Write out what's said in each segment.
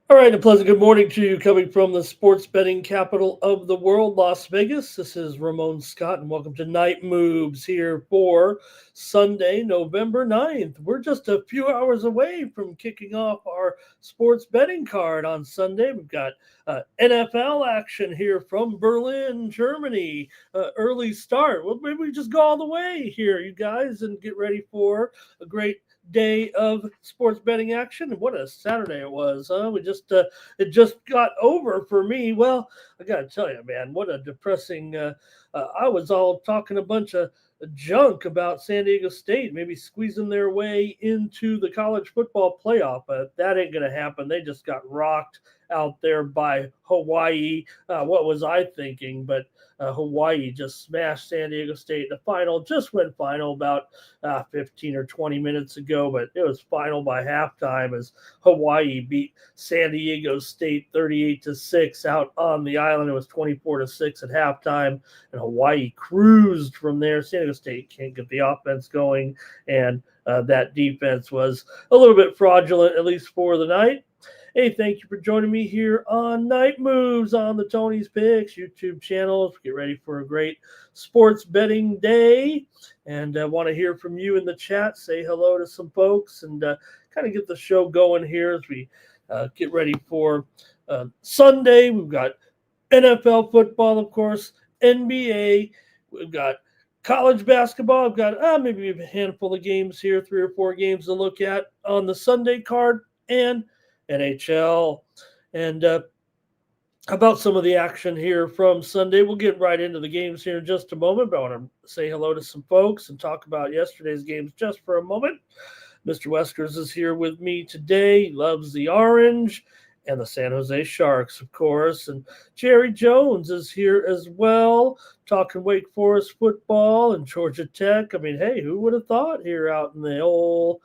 All right, a pleasant good morning to you coming from the sports betting capital of the world, Las Vegas. This is Ramon Scott, and welcome to Night Moves here for Sunday, November 9th. We're just a few hours away from kicking off our sports betting card on Sunday. We've got NFL action here from Berlin, Germany. Early start. Well, maybe we just go all the way here, you guys, and get ready for a great day of sports betting action. What a Saturday it was, huh? It just got over for me. Well, I gotta tell you, man, what a depressing. I was all talking a bunch of junk about San Diego State maybe squeezing their way into the college football playoff, but that ain't gonna happen. They just got rocked out there by Hawaii. What was I thinking? But Hawaii just smashed San Diego State in the final. Just went final about 15 or 20 minutes ago, but it was final by halftime as Hawaii beat San Diego State 38-6 out on the island. It was 24-6 at halftime, and Hawaii cruised from there. San Diego State can't get the offense going, and that defense was a little bit fraudulent, at least for the night. Hey, thank you for joining me here on Night Moves on the Tony's Picks YouTube channel. Get ready for a great sports betting day. And I want to hear from you in the chat. Say hello to some folks and kind of get the show going here as we get ready for Sunday. We've got NFL football, of course, NBA. We've got college basketball. I've got maybe a handful of games here, 3 or 4 games to look at on the Sunday card, and NHL. And about some of the action here from Sunday. We'll get right into the games here in just a moment, but I want to say hello to some folks and talk about yesterday's games just for a moment. Mr. Weskers is here with me today. He loves the orange and the San Jose Sharks, of course. And Jerry Jones is here as well, talking Wake Forest football and Georgia Tech. I mean, hey, who would have thought here out in the old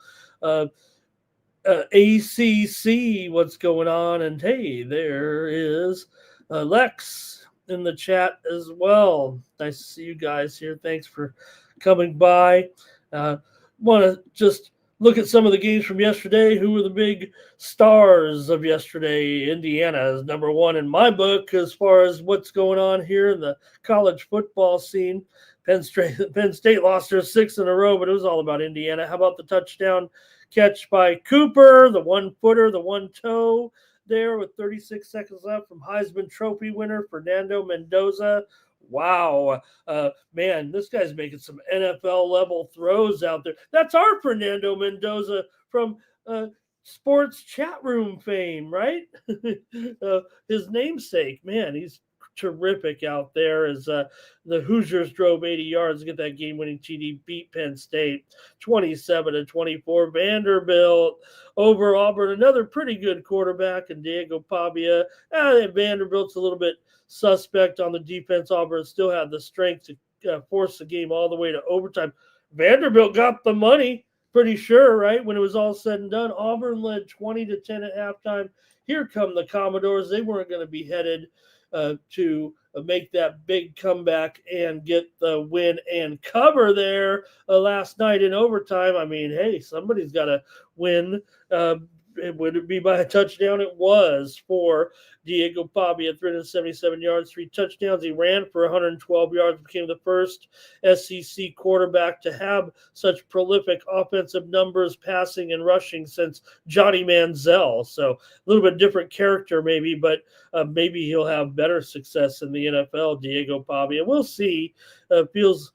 ACC what's going on? And hey, there is Lex in the chat as well. Nice to see you guys here. Thanks for coming by. Want to just look at some of the games from yesterday. Who were the big stars of yesterday? Indiana is number one in my book as far as what's going on here in the college football scene. Penn State lost their 6th in a row, but it was all about Indiana. How about the touchdown catch by Cooper, the one-footer, the one-toe there with 36 seconds left from Heisman Trophy winner Fernando Mendoza. Wow. Man, this guy's making some NFL-level throws out there. That's our Fernando Mendoza from sports chat room fame, right? His namesake. Man, he's terrific out there as the Hoosiers drove 80 yards to get that game-winning TD, beat Penn State 27-24. Vanderbilt over Auburn, another pretty good quarterback, and Diego Pavia. Vanderbilt's a little bit suspect on the defense. Auburn still had the strength to force the game all the way to overtime. Vanderbilt got the money, pretty sure, right? When it was all said and done, Auburn led 20-10 at halftime. Here come the Commodores. They weren't going to be headed to make that big comeback and get the win and cover there last night in overtime. I mean, hey, somebody's got to win. Would it be by a touchdown? It was for Diego Pavia, 377 yards, 3 touchdowns. He ran for 112 yards, became the first SEC quarterback to have such prolific offensive numbers, passing and rushing, since Johnny Manziel. So a little bit different character maybe, but maybe he'll have better success in the NFL, Diego Pavia. We'll see. Feels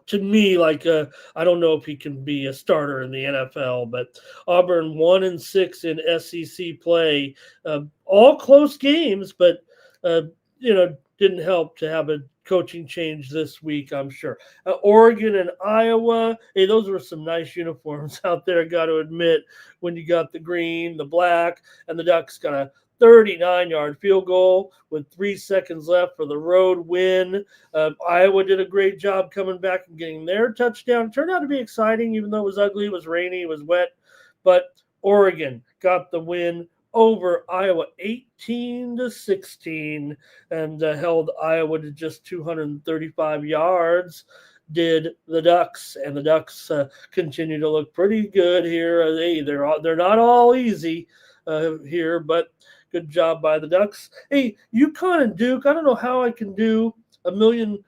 to me, like I don't know if he can be a starter in the NFL, but Auburn 1-6 in SEC play, all close games, but uh, didn't help to have a coaching change this week. I'm sure. Oregon and Iowa, hey, those were some nice uniforms out there. Got to admit, when you got the green, the black, and the Ducks got a 39-yard field goal with 3 seconds left for the road win. Iowa did a great job coming back and getting their touchdown. It turned out to be exciting, even though it was ugly, it was rainy, it was wet. But Oregon got the win over Iowa 18-16 and held Iowa to just 235 yards. Did the Ducks, and the Ducks continue to look pretty good here. They're not all easy here, but good job by the Ducks. Hey, UConn and Duke, I don't know how I can do a million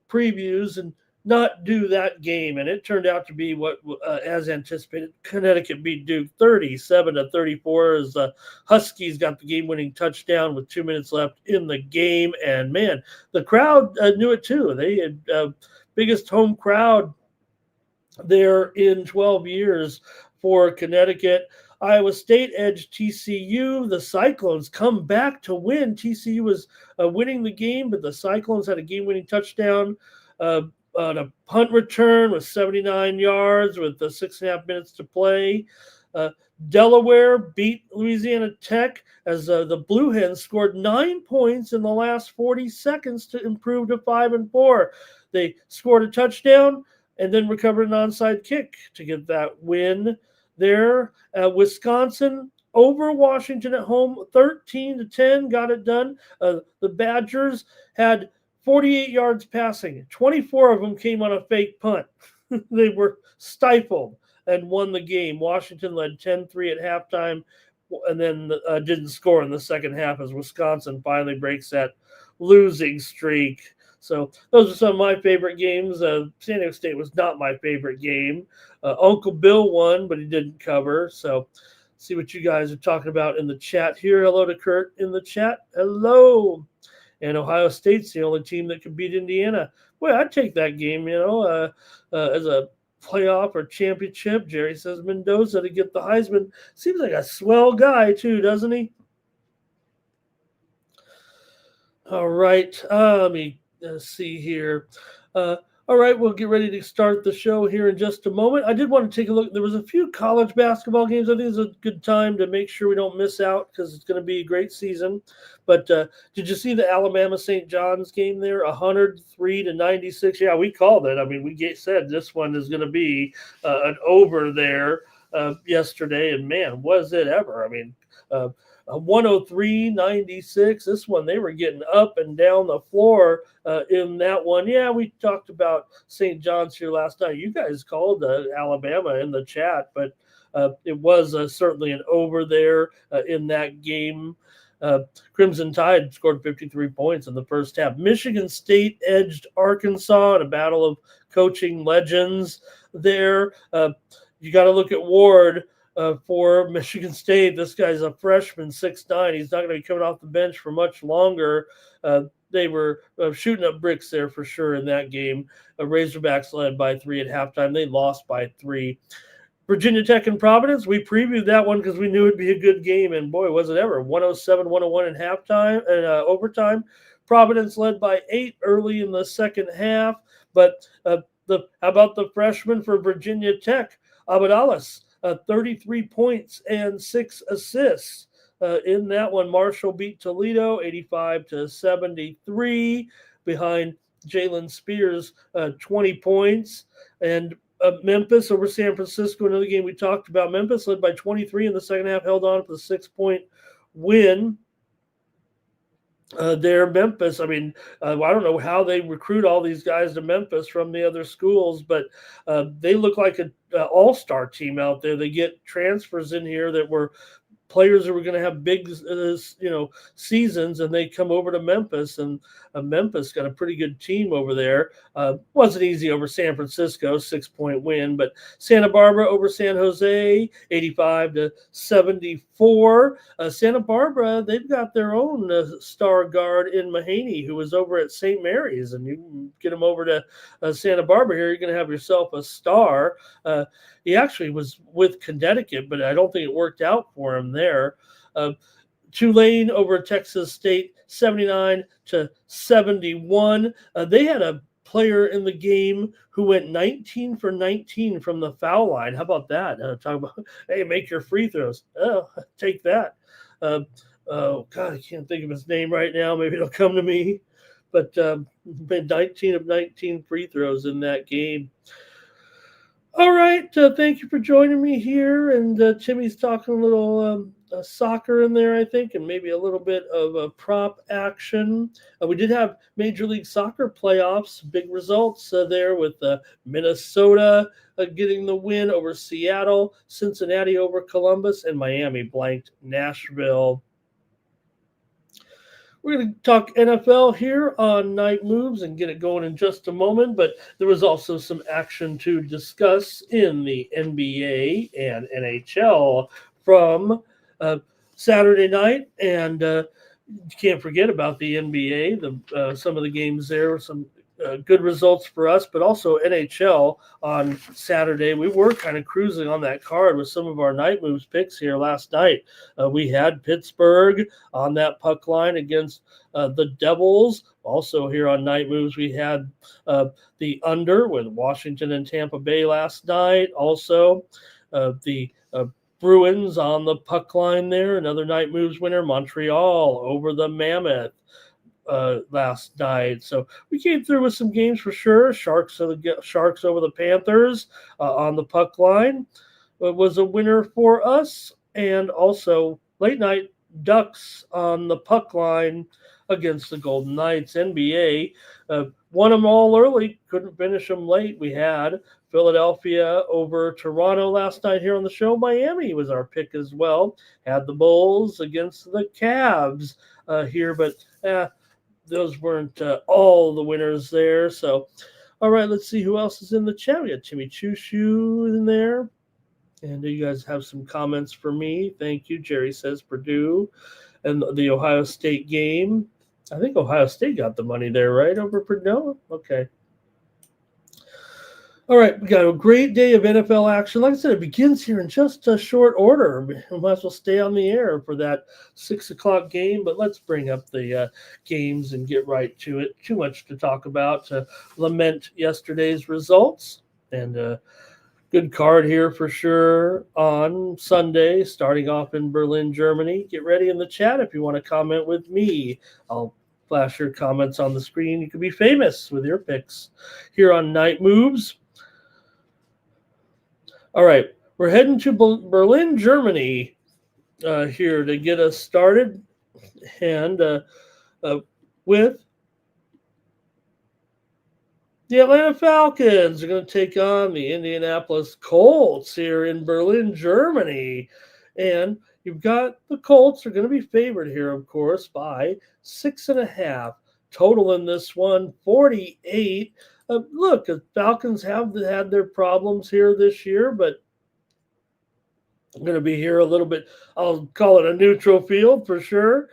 previews and not do that game. And it turned out to be what, as anticipated, Connecticut beat Duke 37-34 as the Huskies got the game-winning touchdown with 2 minutes left in the game. And, man, the crowd knew it too. They had biggest home crowd there in 12 years for Connecticut. Iowa State edged TCU. The Cyclones come back to win. TCU was winning the game, but the Cyclones had a game-winning touchdown on a punt return with 79 yards with 6.5 minutes to play. Delaware beat Louisiana Tech as the Blue Hens scored 9 points in the last 40 seconds to improve to 5-4. They scored a touchdown and then recovered an onside kick to get that win there. Wisconsin over Washington at home, 13-10, got it done. The Badgers had 48 yards passing. 24 of them came on a fake punt. They were stifled and won the game. Washington led 10-3 at halftime and then didn't score in the second half as Wisconsin finally breaks that losing streak. So those are some of my favorite games. San Diego State was not my favorite game. Uncle Bill won, but he didn't cover. So see what you guys are talking about in the chat here. Hello to Kurt in the chat. Hello. And Ohio State's the only team that can beat Indiana. Boy, I'd take that game, as a playoff or championship. Jerry says Mendoza to get the Heisman. Seems like a swell guy, too, doesn't he? All right. Let me see here. All right, we'll get ready to start the show here in just a moment. I did want to take a look. There was a few college basketball games. I think it's a good time to make sure we don't miss out because it's going to be a great season. But did you see the Alabama St. John's game there? 103-96. Yeah, we called it. I mean, we said this one is going to be an over there yesterday. And, man, was it ever. I mean, 103-96. This one, they were getting up and down the floor in that one. Yeah, we talked about St. John's here last night. You guys called Alabama in the chat, but it was certainly an over there in that game. Crimson Tide scored 53 points in the first half. Michigan State edged Arkansas in a battle of coaching legends there. You got to look at Ward. For Michigan State. This guy's a freshman, 6'9". He's not going to be coming off the bench for much longer. They were shooting up bricks there for sure in that game. Razorbacks led by 3 at halftime. They lost by 3. Virginia Tech and Providence, we previewed that one because we knew it'd be a good game, and boy, was it ever. 107-101 in halftime and overtime. Providence led by 8 early in the second half, but how about the freshman for Virginia Tech, Abadalis? 33 points and 6 assists in that one. Marshall beat Toledo 85-73 behind Jalen Spears, 20 points. And Memphis over San Francisco, another game we talked about. Memphis led by 23 in the second half, held on for the 6-point win. There, Memphis. I mean, I don't know how they recruit all these guys to Memphis from the other schools, but they look like an all-star team out there. They get transfers in here that were players that were going to have big, seasons, and they come over to Memphis, and Memphis got a pretty good team over there. Wasn't easy over San Francisco, 6-point win, but Santa Barbara over San Jose, 85-74. for Santa Barbara. They've got their own star guard in Mahaney, who was over at St. Mary's, and you can get him over to Santa Barbara here. You're going to have yourself a star. He actually was with Connecticut, but I don't think it worked out for him there. Tulane over Texas State, 79-71. They had a player in the game who went 19 for 19 from the foul line. How about that? Talk about, hey, make your free throws. Oh, take that. Oh, God, I can't think of his name right now. Maybe it'll come to me. But 19 of 19 free throws in that game. All right. Thank you for joining me here. And Timmy's talking a little soccer in there, I think, and maybe a little bit of prop action. We did have Major League Soccer playoffs, big results there with Minnesota getting the win over Seattle, Cincinnati over Columbus, and Miami blanked Nashville. We're going to talk NFL here on Night Moves and get it going in just a moment, but there was also some action to discuss in the NBA and NHL from Saturday night, and you can't forget about the NBA. Some of the games there were some good results for us, but also NHL on Saturday. We were kind of cruising on that card with some of our Night Moves picks here last night. We had Pittsburgh on that puck line against the Devils. Also here on Night Moves, we had the under with Washington and Tampa Bay last night. Also, the Bruins on the puck line there. Another Night Moves winner, Montreal over the Mammoth last night. So we came through with some games for sure. Sharks over the Panthers on the puck line was a winner for us. And also late night Ducks on the puck line against the Golden Knights. NBA won them all early, couldn't finish them late. We had Philadelphia over Toronto last night here on the show. Miami was our pick as well. Had the Bulls against the Cavs here, but those weren't all the winners there. So, all right, let's see who else is in the chat. We got Timmy Choo in there. And you guys have some comments for me. Thank you. Jerry says Purdue and the Ohio State game. I think Ohio State got the money there, right, over Purdue? Okay. All right, we got a great day of NFL action. Like I said, it begins here in just a short order. We might as well stay on the air for that 6 o'clock game, but let's bring up the games and get right to it. Too much to talk about to lament yesterday's results. And good card here for sure on Sunday, starting off in Berlin, Germany. Get ready in the chat if you want to comment with me. I'll flash your comments on the screen. You can be famous with your picks here on Night Moves. All right, we're heading to Berlin, Germany here to get us started. And with the Atlanta Falcons are going to take on the Indianapolis Colts here in Berlin, Germany. And you've got the Colts are going to be favored here, of course, by 6.5. Total in this one, 48. Look, the Falcons have had their problems here this year, but I'm going to be here a little bit. I'll call it a neutral field for sure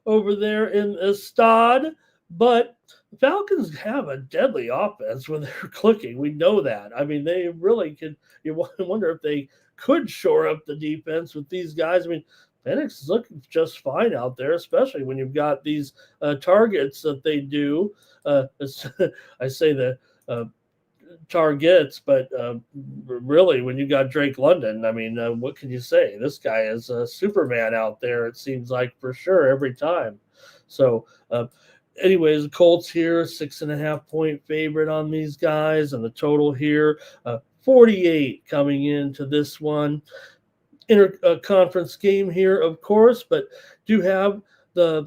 over there in Estad. But the Falcons have a deadly offense when they're clicking. We know that. I mean, they really could. You wonder if they could shore up the defense with these guys. I mean, Penix is looking just fine out there, especially when you've got these targets that they do. I say the targets, but really, when you got Drake London, I mean, what can you say? This guy is a Superman out there, it seems like, for sure, every time. So, anyways, the Colts here, 6.5 point favorite on these guys, and the total here, 48 coming into this one. Conference game here, of course, but do have the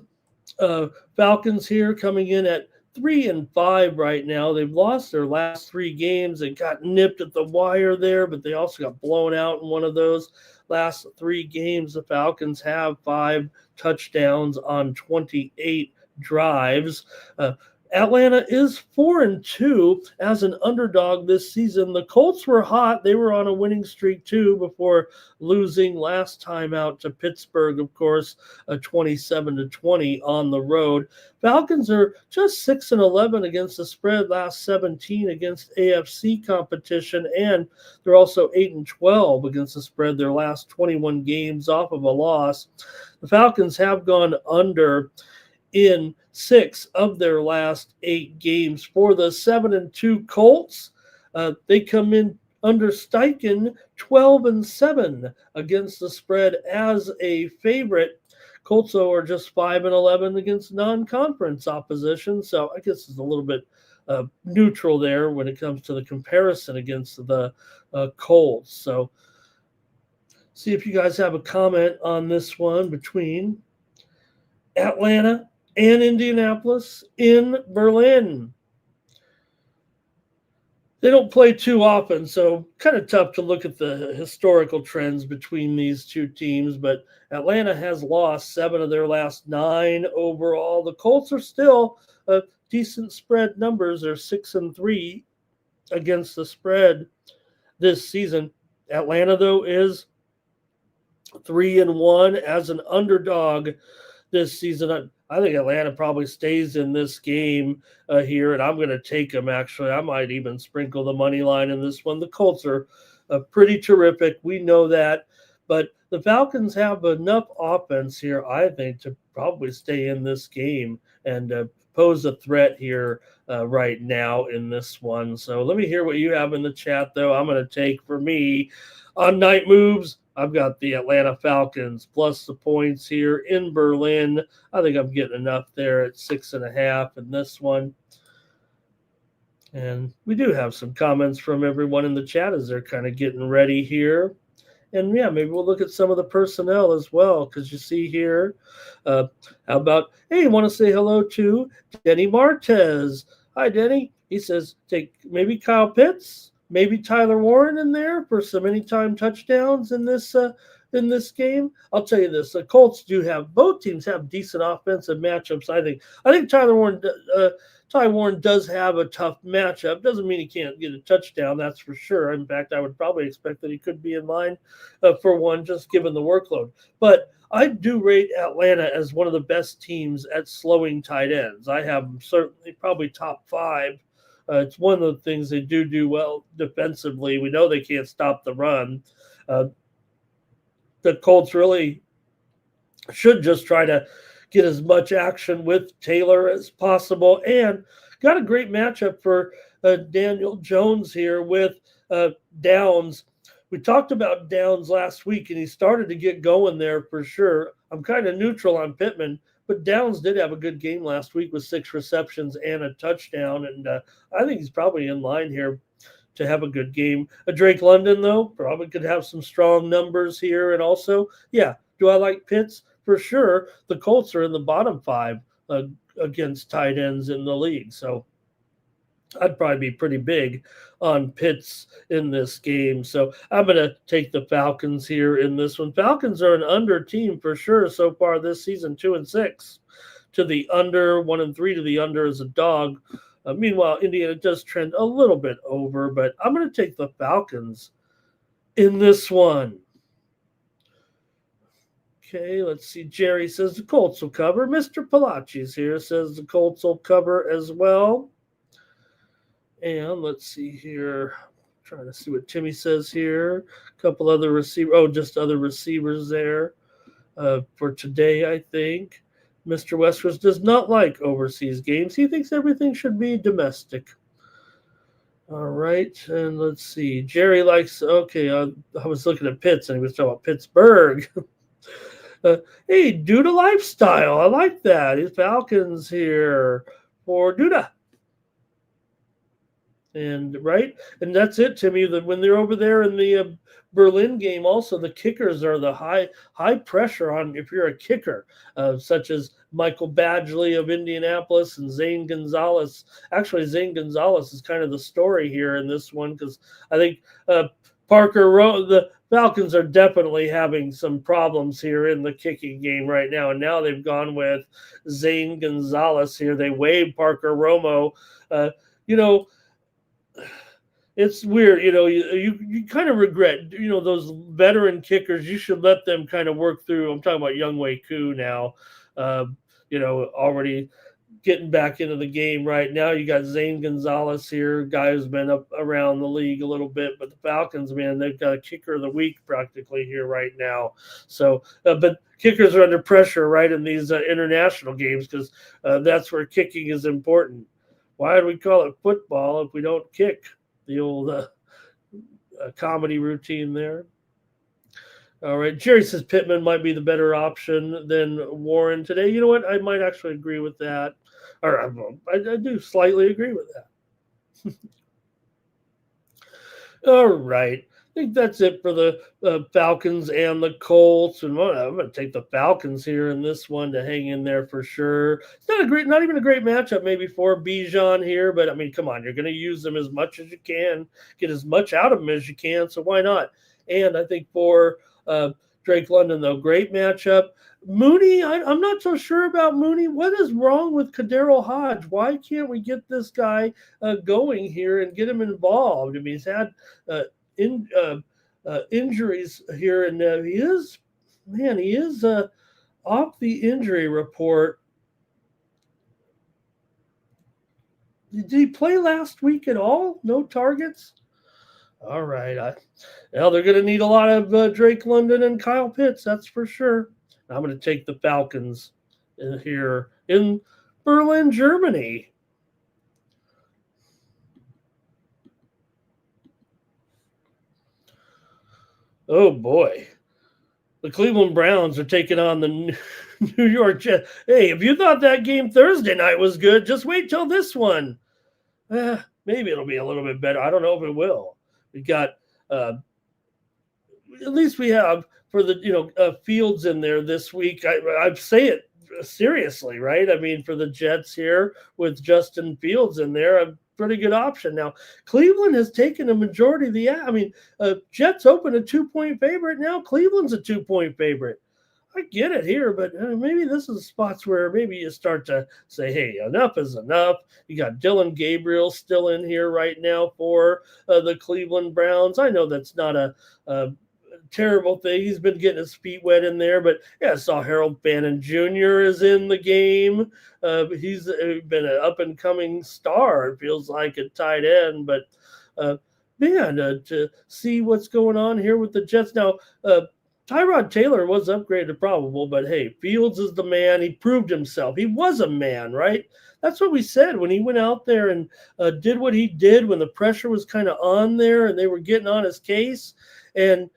Falcons here coming in at 3-5 right now. They've lost their last 3 games. They got nipped at the wire there, but they also got blown out in one of those last 3 games. The Falcons have 5 touchdowns on 28 drives. Atlanta is 4-2 as an underdog this season. The Colts were hot. They were on a winning streak too before losing last time out to Pittsburgh, of course, 27-20 on the road. Falcons are just 6-11 against the spread, last 17 against AFC competition, and they're also 8-12 against the spread their last 21 games off of a loss. The Falcons have gone under in 6 of their last 8 games. For the 7-2 Colts, they come in under Steichen 12-7 against the spread as a favorite. Colts are just 5-11 against non-conference opposition, so I guess it's a little bit neutral there when it comes to the comparison against the Colts. So see if you guys have a comment on this one between Atlanta and Indianapolis in Berlin. They don't play too often, so kind of tough to look at the historical trends between these two teams, but Atlanta has lost 7 of their last 9 overall. The Colts are still decent spread numbers. They're 6-3 against the spread this season. Atlanta, though, is 3-1 as an underdog this season. I think Atlanta probably stays in this game here, and I'm going to take them, actually. I might even sprinkle the money line in this one. The Colts are pretty terrific. We know that. But the Falcons have enough offense here, I think, to probably stay in this game and pose a threat here right now in this one. So let me hear what you have in the chat, though. I'm going to take, for me, on night moves, I've got the Atlanta Falcons plus the points here in Berlin. I think I'm getting enough there at 6.5 in this one. And we do have some comments from everyone in the chat as they're kind of getting ready here. And yeah, maybe we'll look at some of the personnel as well, because you see here, how about, hey, want to say hello to Denny Martez. Hi, Denny. He says, take maybe Kyle Pitts, maybe Tyler Warren in there for some anytime touchdowns in this game. I'll tell you this: the Colts both teams have decent offensive matchups. I think Ty Warren does have a tough matchup. Doesn't mean he can't get a touchdown, that's for sure. In fact, I would probably expect that he could be in line for one, just given the workload. But I do rate Atlanta as one of the best teams at slowing tight ends. I have them certainly probably top 5. It's one of the things they do well defensively. We know they can't stop the run. The Colts really should just try to get as much action with Taylor as possible. And got a great matchup for Daniel Jones here with Downs. We talked about Downs last week, and he started to get going there for sure. I'm kind of neutral on Pittman, but Downs did have a good game last week with 6 receptions and a touchdown, and I think he's probably in line here to have a good game. Drake London, though, probably could have some strong numbers here. And also, yeah, do I like Pitts? For sure. The Colts are in the bottom 5 against tight ends in the league, so I'd probably be pretty big on Pitts in this game. So I'm going to take the Falcons here in this one. Falcons are an under team for sure so far this season, 2-6 to the under, 1-3 to the under as a dog. Meanwhile, Indiana does trend a little bit over, but I'm going to take the Falcons in this one. Okay, let's see. Jerry says the Colts will cover. Mr. Palaci's here says the Colts will cover as well. And let's see here. Trying to see what Timmy says here. A couple other receivers. Oh, just other receivers there for today, I think. Mr. Westers does not like overseas games. He thinks everything should be domestic. All right, and let's see. Jerry likes, okay, I was looking at Pitts, and he was talking about Pittsburgh. Hey, Duda Lifestyle. I like that. His Falcons here for Duda. And right, and that's it, Timmy. That when they're over there in the Berlin game, also the kickers are the high pressure on. If you're a kicker, such as Michael Badgley of Indianapolis and Zane Gonzalez. Actually, Zane Gonzalez is kind of the story here in this one, because I think Parker Falcons are definitely having some problems here in the kicking game right now, and now they've gone with Zane Gonzalez here. They waived Parker Romo. Uh, you know, it's weird. You kind of regret. Those veteran kickers. You should let them kind of work through. I'm talking about Young Wei Koo now. Uh, already getting back into the game right now. You got Zane Gonzalez here, guy who's been up around the league a little bit. But the Falcons, man, they've got a kicker of the week practically here right now. So, but kickers are under pressure, right, in these international games because that's where kicking is important. Why do we call it football if we don't kick? The old comedy routine there. All right. Jerry says Pittman might be the better option than Warren today. You know what? I might actually agree with that. Or I do slightly agree with that. All right. I think that's it for the Falcons and the Colts. And I'm going to take the Falcons here in this one to hang in there for sure. It's not even a great matchup maybe for Bijan here, but I mean, come on, you're going to use them as much as you can, get as much out of them as you can. So why not? And I think for Drake London, though, great matchup. Mooney, I'm not so sure about Mooney. What is wrong with Kadero Hodge? Why can't we get this guy going here and get him involved? I mean, he's had injuries here, and he is off the injury report. Did he play last week at all? No targets? All right. They're going to need a lot of Drake London and Kyle Pitts, that's for sure. I'm going to take the Falcons here in Berlin, Germany. Oh, boy. The Cleveland Browns are taking on the New York Jets. Hey, if you thought that game Thursday night was good, just wait till this one. Maybe it'll be a little bit better. I don't know if it will. We got at least we have for the Fields in there this week. I say it seriously, right? I mean, for the Jets here with Justin Fields in there, a pretty good option. Now, Cleveland has taken a majority of the. Jets open a 2-point favorite. Now Cleveland's a 2-point favorite. I get it here, but maybe this is spots where maybe you start to say, hey, enough is enough. You got Dylan Gabriel still in here right now for the Cleveland Browns. I know that's not a terrible thing. He's been getting his feet wet in there, but yeah, I saw Harold Bannon Jr. is in the game. He's been an up-and-coming star, it feels like, at tight end, but to see what's going on here with the Jets. Now, Tyrod Taylor was upgraded to probable, but hey, Fields is the man. He proved himself. He was a man, right? That's what we said when he went out there and did what he did when the pressure was kind of on there and they were getting on his case, and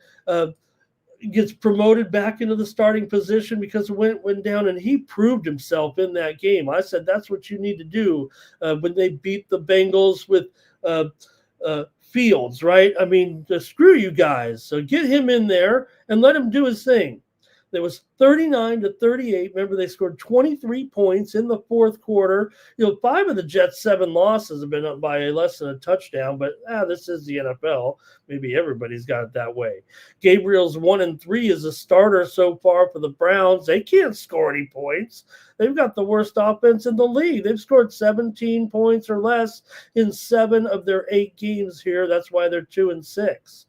gets promoted back into the starting position because it went down, and he proved himself in that game. I said that's what you need to do when they beat the Bengals with Fields, right? I mean, screw you guys. So get him in there and let him do his thing. There was 39-38. Remember, they scored 23 points in the fourth quarter. 5 of the Jets' 7 losses have been up by less than a touchdown, but this is the NFL. Maybe everybody's got it that way. Gabriel's 1-3 as a starter so far for the Browns. They can't score any points. They've got the worst offense in the league. They've scored 17 points or less in 7 of their 8 games here. That's why they're 2-6.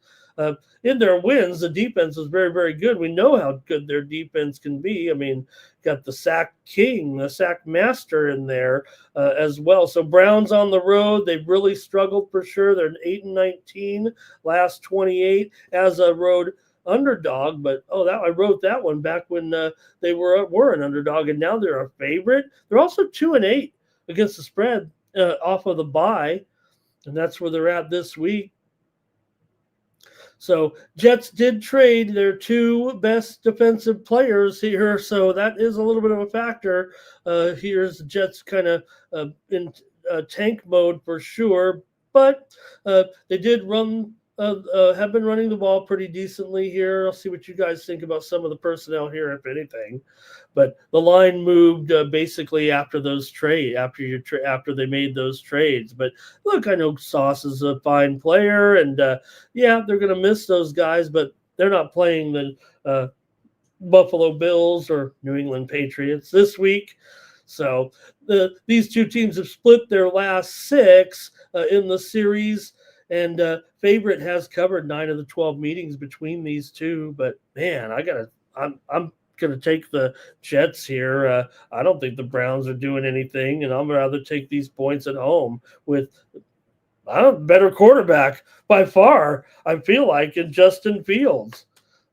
In their wins, the defense was very, very good. We know how good their defense can be. I mean, got the sack king, the sack master in there as well. So Browns on the road, they've really struggled for sure. They're 8-19, last 28 as a road underdog. But I wrote that one back when they were an underdog, and now they're a favorite. They're also 2-8 against the spread off of the bye, and that's where they're at this week. So Jets did trade their 2 best defensive players here, so that is a little bit of a factor. Here's the Jets kind of in tank mode for sure, but they did have been running the ball pretty decently here. I'll see what you guys think about some of the personnel here, if anything. But the line moved basically after those after they made those trades. But look, I know Sauce is a fine player, and they're going to miss those guys. But they're not playing the Buffalo Bills or New England Patriots this week. So these two teams have split their last six in the series, and favorite has covered 9 of the 12 meetings between these two. But man, I'm gonna take the Jets here. I don't think the Browns are doing anything, and I'm rather take these points at home with a better quarterback by far. I feel like in Justin Fields.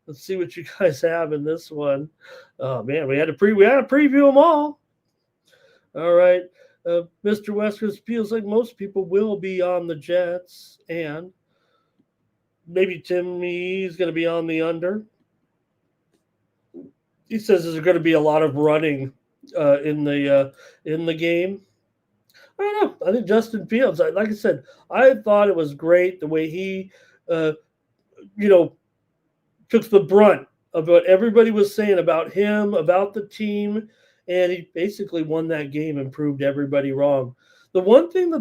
Let's see what you guys have in this one. Oh man, we had to preview them all. All right, Mr. Wesker feels like most people will be on the Jets, and maybe Timmy's going to be on the under. He says there's going to be a lot of running in the game. I don't know. I think Justin Fields. Like I said, I thought it was great the way he, uh, you know, took the brunt of what everybody was saying about him, about the team, and he basically won that game and proved everybody wrong. The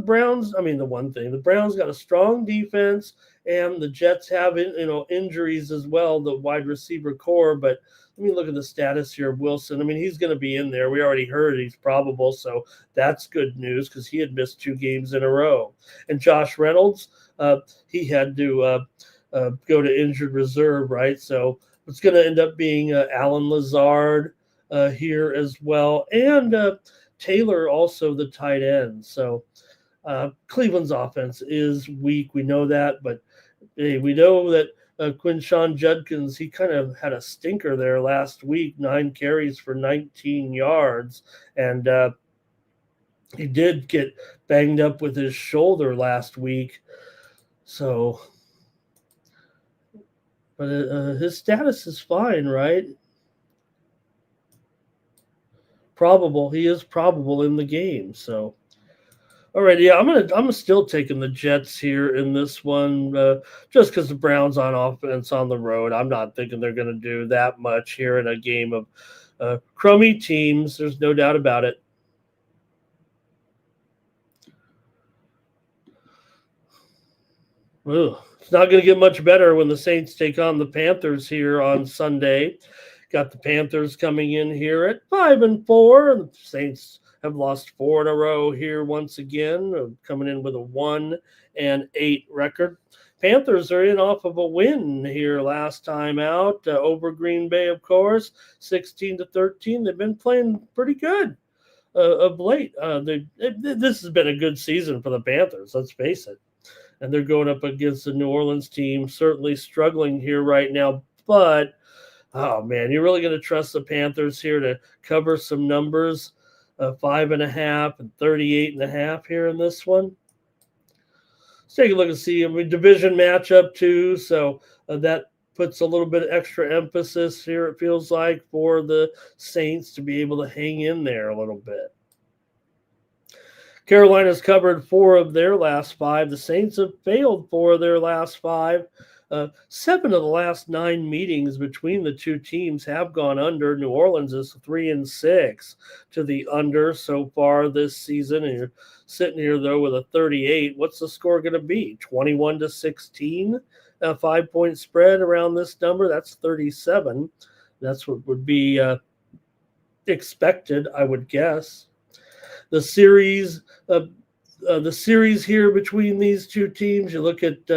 Browns got a strong defense, and the Jets have injuries as well, the wide receiver core. But let me look at the status here of Wilson. I mean, he's going to be in there. We already heard he's probable, so that's good news because he had missed 2 games in a row. And Josh Reynolds, he had to go to injured reserve, right? So it's going to end up being Alan Lazard here as well, and Taylor also the tight end. So Cleveland's offense is weak. We know that, but hey, we know that Quinshawn Judkins, he kind of had a stinker there last week, 9 carries for 19 yards, and he did get banged up with his shoulder last week. So, but his status is fine, right? Probable. He is probable in the game. So, all right, yeah, I'm still taking the Jets here in this one, just because the Browns on offense on the road. I'm not thinking they're going to do that much here in a game of crummy teams. There's no doubt about it. Ugh. It's not going to get much better when the Saints take on the Panthers here on Sunday. Got the Panthers coming in here at 5-4, and the Saints have lost 4 in a row here once again, coming in with a 1-8 record. Panthers are in off of a win here last time out over Green Bay, of course, 16-13. They've been playing pretty good of late. This has been a good season for the Panthers, let's face it. And they're going up against the New Orleans team, certainly struggling here right now. But, oh, man, you're really going to trust the Panthers here to cover some numbers, 5.5 and 38.5 here in this one. Let's take a look and see. I mean, division matchup, too. So that puts a little bit of extra emphasis here, it feels like, for the Saints to be able to hang in there a little bit. Carolina's covered 4 of their last 5. The Saints have failed 4 of their last 5. 7 of the last 9 meetings between the two teams have gone under. New Orleans is 3-6 to the under so far this season. And you're sitting here, though, with a 38. What's the score going to be? 21-16? A 5-point spread around this number. That's 37. That's what would be expected, I would guess. The series here between these two teams, you look at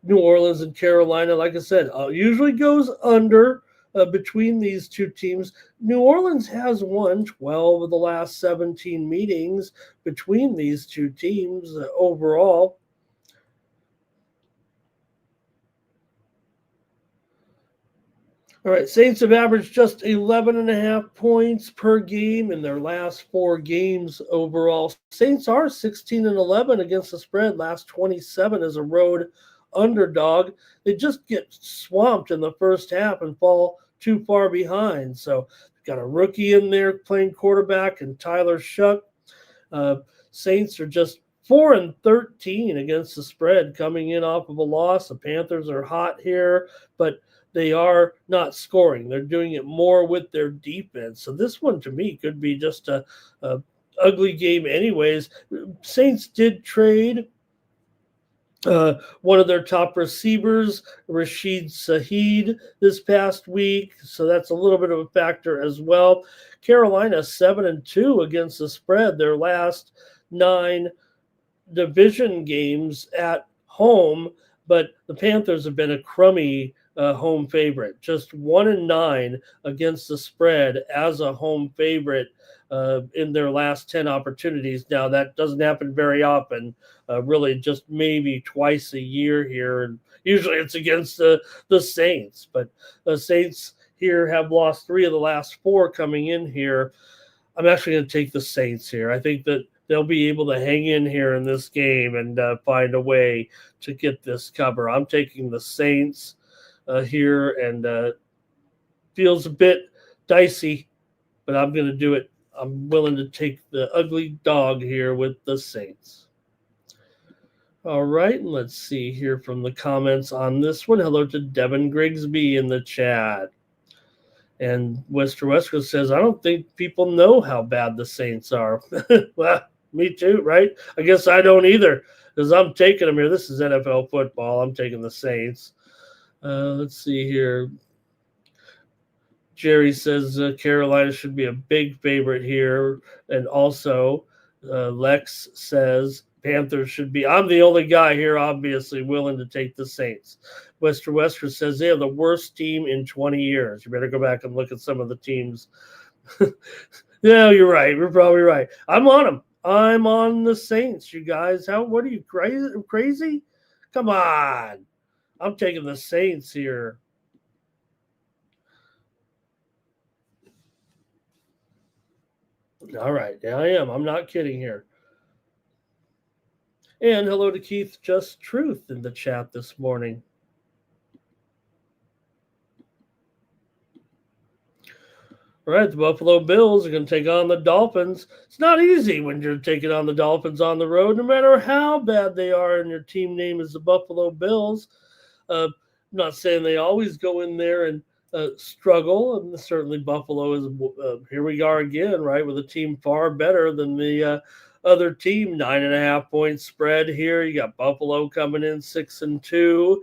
New Orleans and Carolina, like I said, usually goes under between these two teams. New Orleans has won 12 of the last 17 meetings between these two teams overall. All right, Saints have averaged just 11.5 points per game in their last 4 games overall. Saints are 16-11 against the spread, last 27 as a road underdog. They just get swamped in the first half and fall too far behind. So got a rookie in there playing quarterback and Tyler Shuck. Saints are just 4-13 against the spread, coming in off of a loss. The Panthers are hot here, but they are not scoring. They're doing it more with their defense. So this one, to me, could be just a ugly game anyways. Saints did trade One of their top receivers, Rashid Saheed, this past week, so that's a little bit of a factor as well. Carolina 7-2 against the spread. Their last 9 division games at home, but the Panthers have been a crummy home favorite. Just 1-9 against the spread as a home favorite in their last 10 opportunities. Now that doesn't happen very often. Really, just maybe twice a year here, and usually it's against the Saints. But the Saints here have lost 3 of the last 4 coming in here. I'm actually going to take the Saints here. I think that they'll be able to hang in here in this game and find a way to get this cover. I'm taking the Saints here, and feels a bit dicey, but I'm going to do it. I'm willing to take the ugly dog here with the Saints. All right, and let's see here from the comments on this one. Hello to Devin Grigsby in the chat. And Wesker says, I don't think people know how bad the Saints are. Well, me too, right? I guess I don't either, because I'm taking them here. This is NFL football. I'm taking the Saints. Let's see here. Jerry says Carolina should be a big favorite here. And also, Lex says Panthers should be. I'm the only guy here, obviously, willing to take the Saints. Wesker says they are the worst team in 20 years. You better go back and look at some of the teams. Yeah, you're right. You're probably right. I'm on them. I'm on the Saints, you guys. What are you, crazy? Come on. I'm taking the Saints here. All right. Yeah, I am. I'm not kidding here. And hello to Keith Just Truth in the chat this morning. All right, the Buffalo Bills are going to take on the Dolphins. It's not easy when you're taking on the Dolphins on the road, no matter how bad they are and your team name is the Buffalo Bills. I'm not saying they always go in there and struggle, and certainly Buffalo is, here we are again, right, with a team far better than the other team. 9.5 point spread here. You got Buffalo coming in 6-2.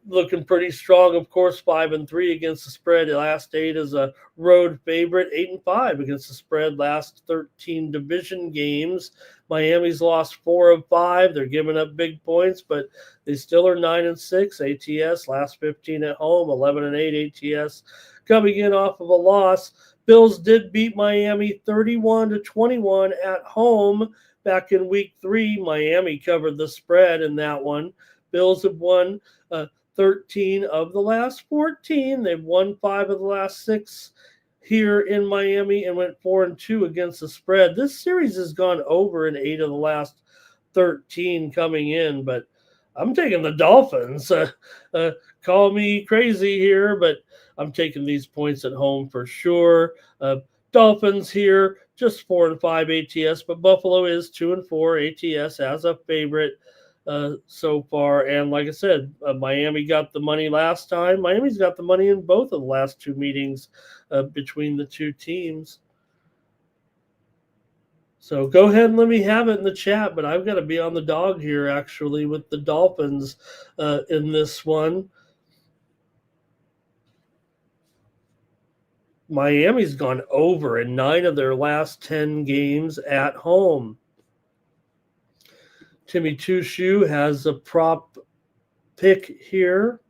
Looking pretty strong, of course, 5-3 against the spread. The last 8 is a road favorite, 8-5 against the spread. Last 13 division games, Miami's lost 4 of 5. They're giving up big points, but they still are 9-6 ATS. Last 15 at home, 11-8 ATS. Coming in off of a loss, Bills did beat Miami 31-21 at home back in week 3. Miami covered the spread in that one. Bills have won 13 of the last 14. They've won 5 of the last 6 here in Miami and went 4-2 against the spread. This series has gone over in 8 of the last 13 coming in, but I'm taking the Dolphins. Call me crazy here, but I'm taking these points at home for sure. Dolphins here, just 4-5 ATS, but Buffalo is 2-4 ATS as a favorite so far. And like I said, Miami got the money last time. Miami's got the money in both of the last 2 meetings between the 2 teams. So go ahead and let me have it in the chat, but I've got to be on the dog here actually with the Dolphins in this one. Miami's gone over in 9 of their last 10 games at home. Timmy Tushu has a prop pick here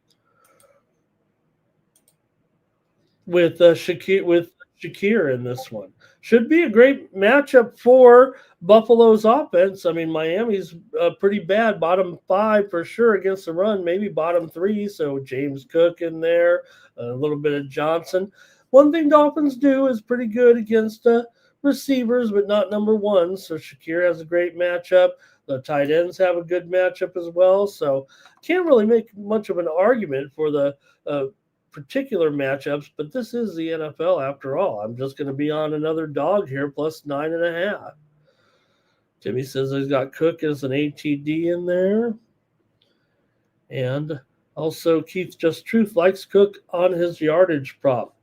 with Shakir in this one. Should be a great matchup for Buffalo's offense. I mean, Miami's pretty bad, bottom 5 for sure against the run, maybe bottom 3. So James Cook in there, a little bit of Johnson. One thing Dolphins do is pretty good against receivers, but not number 1. So Shakir has a great matchup. The tight ends have a good matchup as well. So can't really make much of an argument for the particular matchups, but this is the NFL after all. I'm just going to be on another dog here, plus 9.5. Timmy says he's got Cook as an ATD in there. And also Keith Just Truth likes Cook on his yardage prop.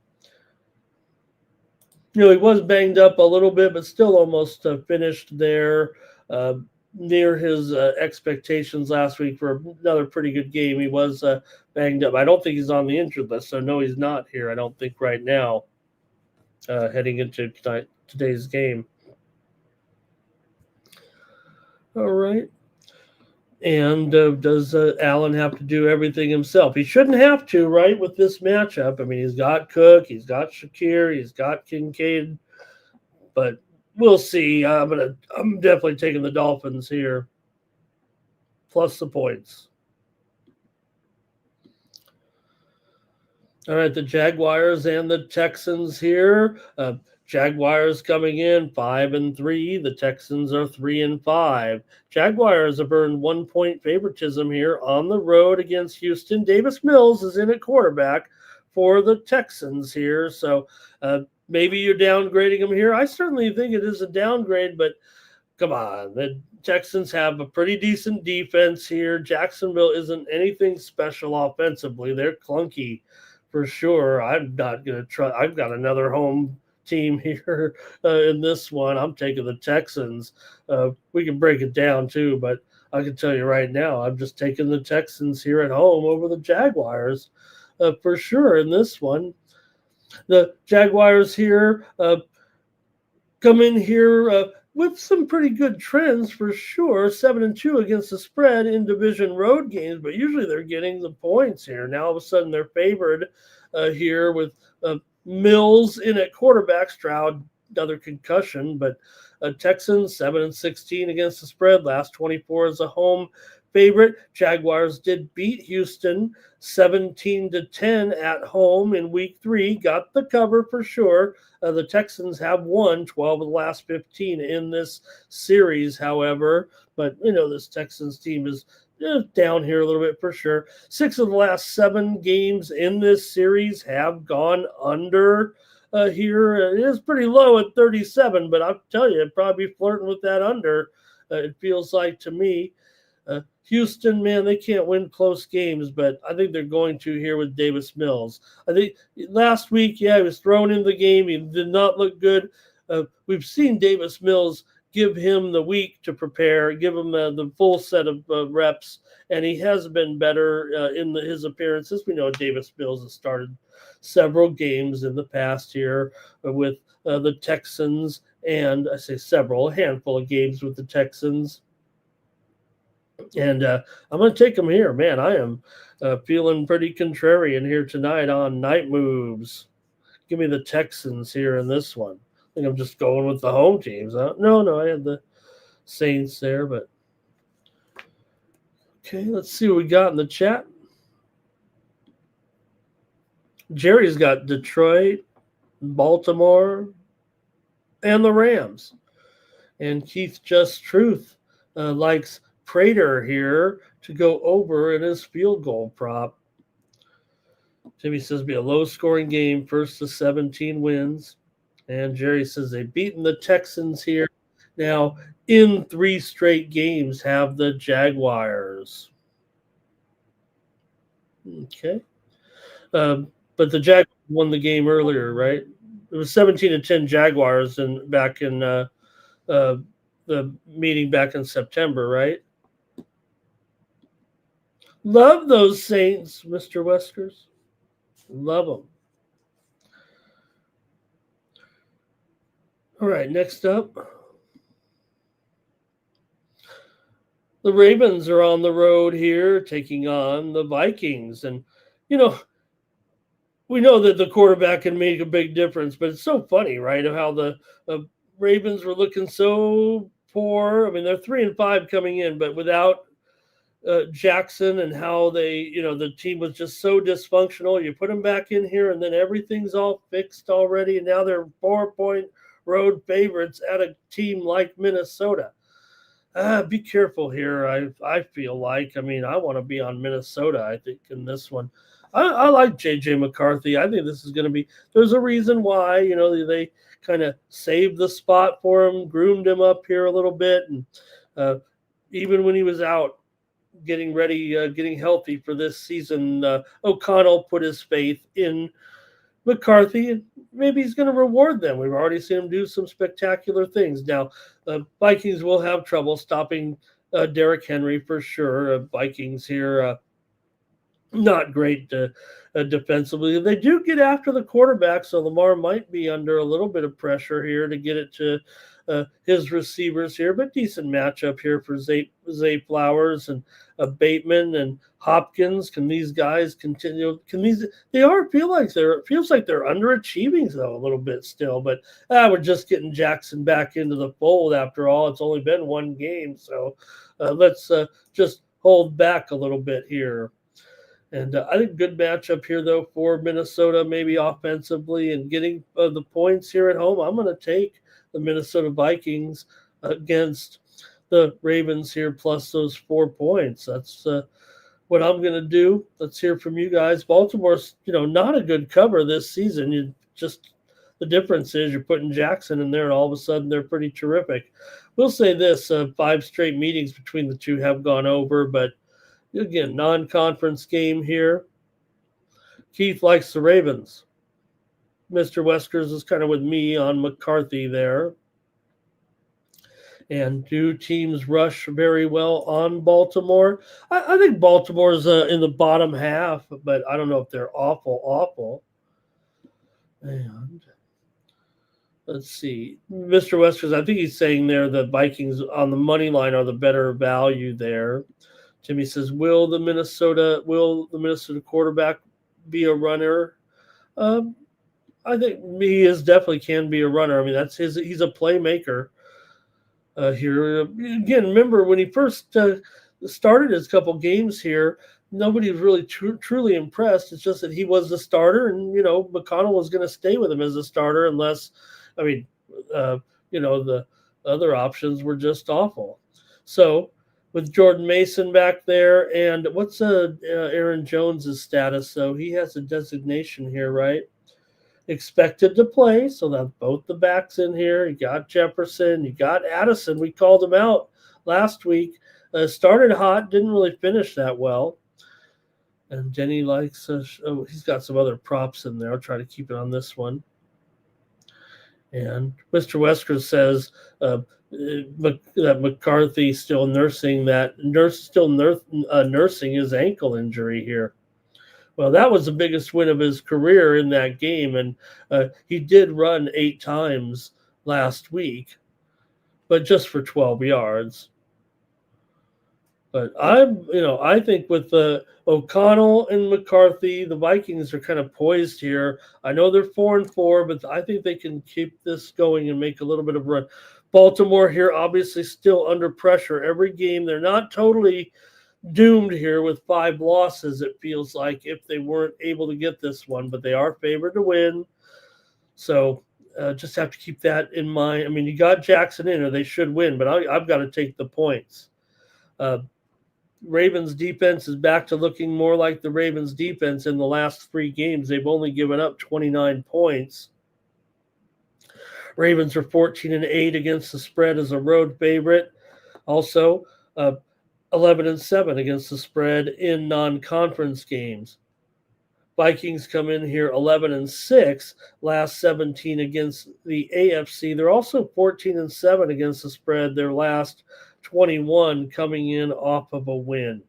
You know, he was banged up a little bit, but still almost finished there. near his expectations last week for another pretty good game. He was banged up. I don't think he's on the injured list, so no, he's not here. I don't think right now, heading into today's game. All right. And does Allen have to do everything himself? He shouldn't have to, right, with this matchup. I mean, he's got Cook, he's got Shakir, he's got Kincaid, but we'll see. I'm definitely taking the Dolphins here, plus the points. All right, the Jaguars and the Texans here. Jaguars coming in 5-3. The Texans are 3-5. Jaguars have earned 1 point favoritism here on the road against Houston. Davis Mills is in at quarterback for the Texans here. So maybe you're downgrading him here. I certainly think it is a downgrade, but come on. The Texans have a pretty decent defense here. Jacksonville isn't anything special offensively. They're clunky for sure. I'm not going to try. I've got another home team here in this one. I'm taking the Texans. We can break it down too, but I can tell you right now, I'm just taking the Texans here at home over the Jaguars for sure in this one. The Jaguars here come in here with some pretty good trends for sure. 7-2 against the spread in division road games, but usually they're getting the points here. Now all of a sudden they're favored here with Mills in at quarterback. Stroud, another concussion, but Texans 7-16 against the spread. Last 24 as a home favorite. Jaguars did beat Houston 17-10 at home in week 3. Got the cover for sure. The Texans have won 12 of the last 15 in this series, however. But, this Texans team is down here a little bit for sure. 6 of the last 7 games in this series have gone under here. It is pretty low at 37, but I'll tell you, it'd probably be flirting with that under, it feels like to me. Houston, man, they can't win close games, but I think they're going to here with Davis Mills. I think last week, he was thrown in the game. He did not look good. We've seen Davis Mills give him the week to prepare, give him the full set of reps, and he has been better in his appearances. We know Davis Mills has started several games in the past here with the Texans, and I say several, a handful of games with the Texans. And I'm going to take them here. Man, I am feeling pretty contrarian here tonight on Night Moves. Give me the Texans here in this one. I think I'm just going with the home teams. No, I had the Saints there, but okay, let's see what we got in the chat. Jerry's got Detroit, Baltimore, and the Rams. And Keith Just Truth likes Prater here to go over in his field goal prop. Jimmy says be a low-scoring game, 1st to 17 wins. And Jerry says they've beaten the Texans here. Now, in 3 straight games, have the Jaguars. Okay. But the Jaguars won the game earlier, right? It was 17-10 Jaguars back in the meeting back in September, right? Love those Saints, Mr. Weskers. Love them. All right, next up. The Ravens are on the road here taking on the Vikings. And, we know that the quarterback can make a big difference, but it's so funny, right, of how the Ravens were looking so poor. I mean, they're 3-5 coming in, but without Jackson and how they, the team was just so dysfunctional. You put them back in here and then everything's all fixed already. And now they're 4-point road favorites at a team like Minnesota. Be careful here. I feel like, I want to be on Minnesota, I think, in this one. I like J.J. McCarthy. I think this is going to be, there's a reason why, they kind of saved the spot for him, groomed him up here a little bit. And even when he was out, getting ready, getting healthy for this season, O'Connell put his faith in McCarthy, maybe he's going to reward them. We've already seen him do some spectacular things. Now, Vikings will have trouble stopping Derrick Henry for sure. Vikings here, not great defensively. They do get after the quarterback, so Lamar might be under a little bit of pressure here to get it to his receivers here, but decent matchup here for Zay Flowers and Bateman and Hopkins. Can these guys continue? Can these? They are feel like they're it feels like they're underachieving though a little bit still, but we're just getting Jackson back into the fold after all. It's only been one game, so let's just hold back a little bit here. And I think good matchup here, though, for Minnesota, maybe offensively and getting the points here at home. I'm going to take the Minnesota Vikings against the Ravens here, plus those 4 points. That's what I'm going to do. Let's hear from you guys. Baltimore's, not a good cover this season. The difference is you're putting Jackson in there, and all of a sudden they're pretty terrific. We'll say this: 5 straight meetings between the two have gone over, but again, non-conference game here. Keith likes the Ravens. Mr. Weskers is kind of with me on McCarthy there. And do teams rush very well on Baltimore? I think Baltimore's in the bottom half, but I don't know if they're awful. And let's see. Mr. Weskers, I think he's saying there the Vikings on the money line are the better value there. Jimmy says, will the Minnesota quarterback be a runner? I think he definitely can be a runner. I mean, he's a playmaker here. Again, remember when he first started his couple games here, nobody was really truly impressed. It's just that he was the starter, and McConnell was going to stay with him as a starter unless, the other options were just awful. So with Jordan Mason back there, and what's Aaron Jones's status? So he has a designation here, right? Expected to play, so that's both the backs in here. You got Jefferson, you got Addison. We called him out last week. Started hot, didn't really finish that well. And Denny likes, he's got some other props in there. I'll try to keep it on this one. And Mr. Wesker says that McCarthy still nursing his ankle injury here. Well, that was the biggest win of his career in that game, and he did run 8 times last week, but just for 12 yards. But I think with O'Connell and McCarthy, the Vikings are kind of poised here. I know they're 4-4, but I think they can keep this going and make a little bit of a run. Baltimore here, obviously still under pressure every game. They're not totally doomed here with 5 losses, it feels like, if they weren't able to get this one, but they are favored to win. So just have to keep that in mind. I mean, you got Jackson in, or they should win, but I've got to take the points. Ravens defense is back to looking more like the Ravens defense in the last 3 games. They've only given up 29 points. Ravens are 14-8 against the spread as a road favorite. Also, 11-7 against the spread in non-conference games. Vikings come in here 11-6, last 17 against the AFC. They're also 14-7 against the spread. Their last 21 coming in off of a win.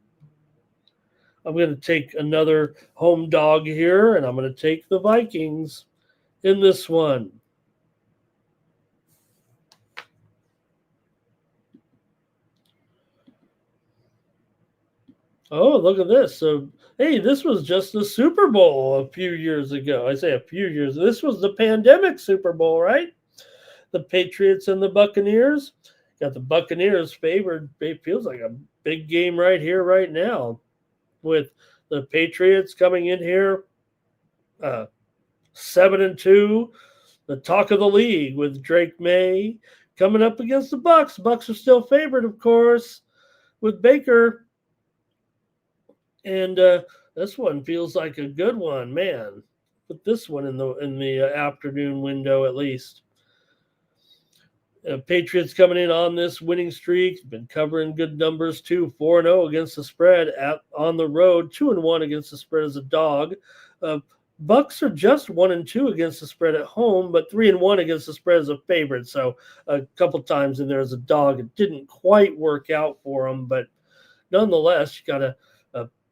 I'm going to take another home dog here, and I'm going to take the Vikings in this one. Oh, look at this. So, hey, this was just the Super Bowl a few years ago. I say a few years. This was the pandemic Super Bowl, right? The Patriots and the Buccaneers. Got the Buccaneers favored. It feels like a big game right here, right now, with the Patriots coming in here 7-2, the talk of the league with Drake May coming up against the Bucks. Bucks are still favored, of course, with Baker. And this one feels like a good one, man. Put this one in the afternoon window at least. Patriots coming in on this winning streak. Been covering good numbers too. 4-0 against the spread on the road. 2-1 against the spread as a dog. Bucks are just 1-2 against the spread at home, but 3-1 against the spread as a favorite. So a couple times in there as a dog, it didn't quite work out for them, but nonetheless, you got a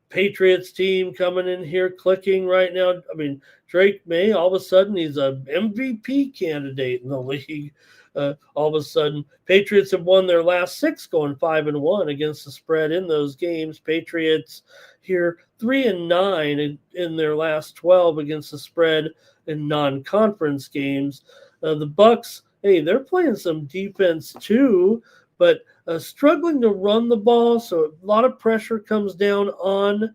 Patriots team coming in here clicking right now. I mean, Drake May, all of a sudden, he's a MVP candidate in the league. All of a sudden, Patriots have won their last 6, going 5-1 against the spread in those games. Patriots here 3-9 in their last 12 against the spread in non-conference games. The Bucks, hey, they're playing some defense too, but struggling to run the ball. So a lot of pressure comes down on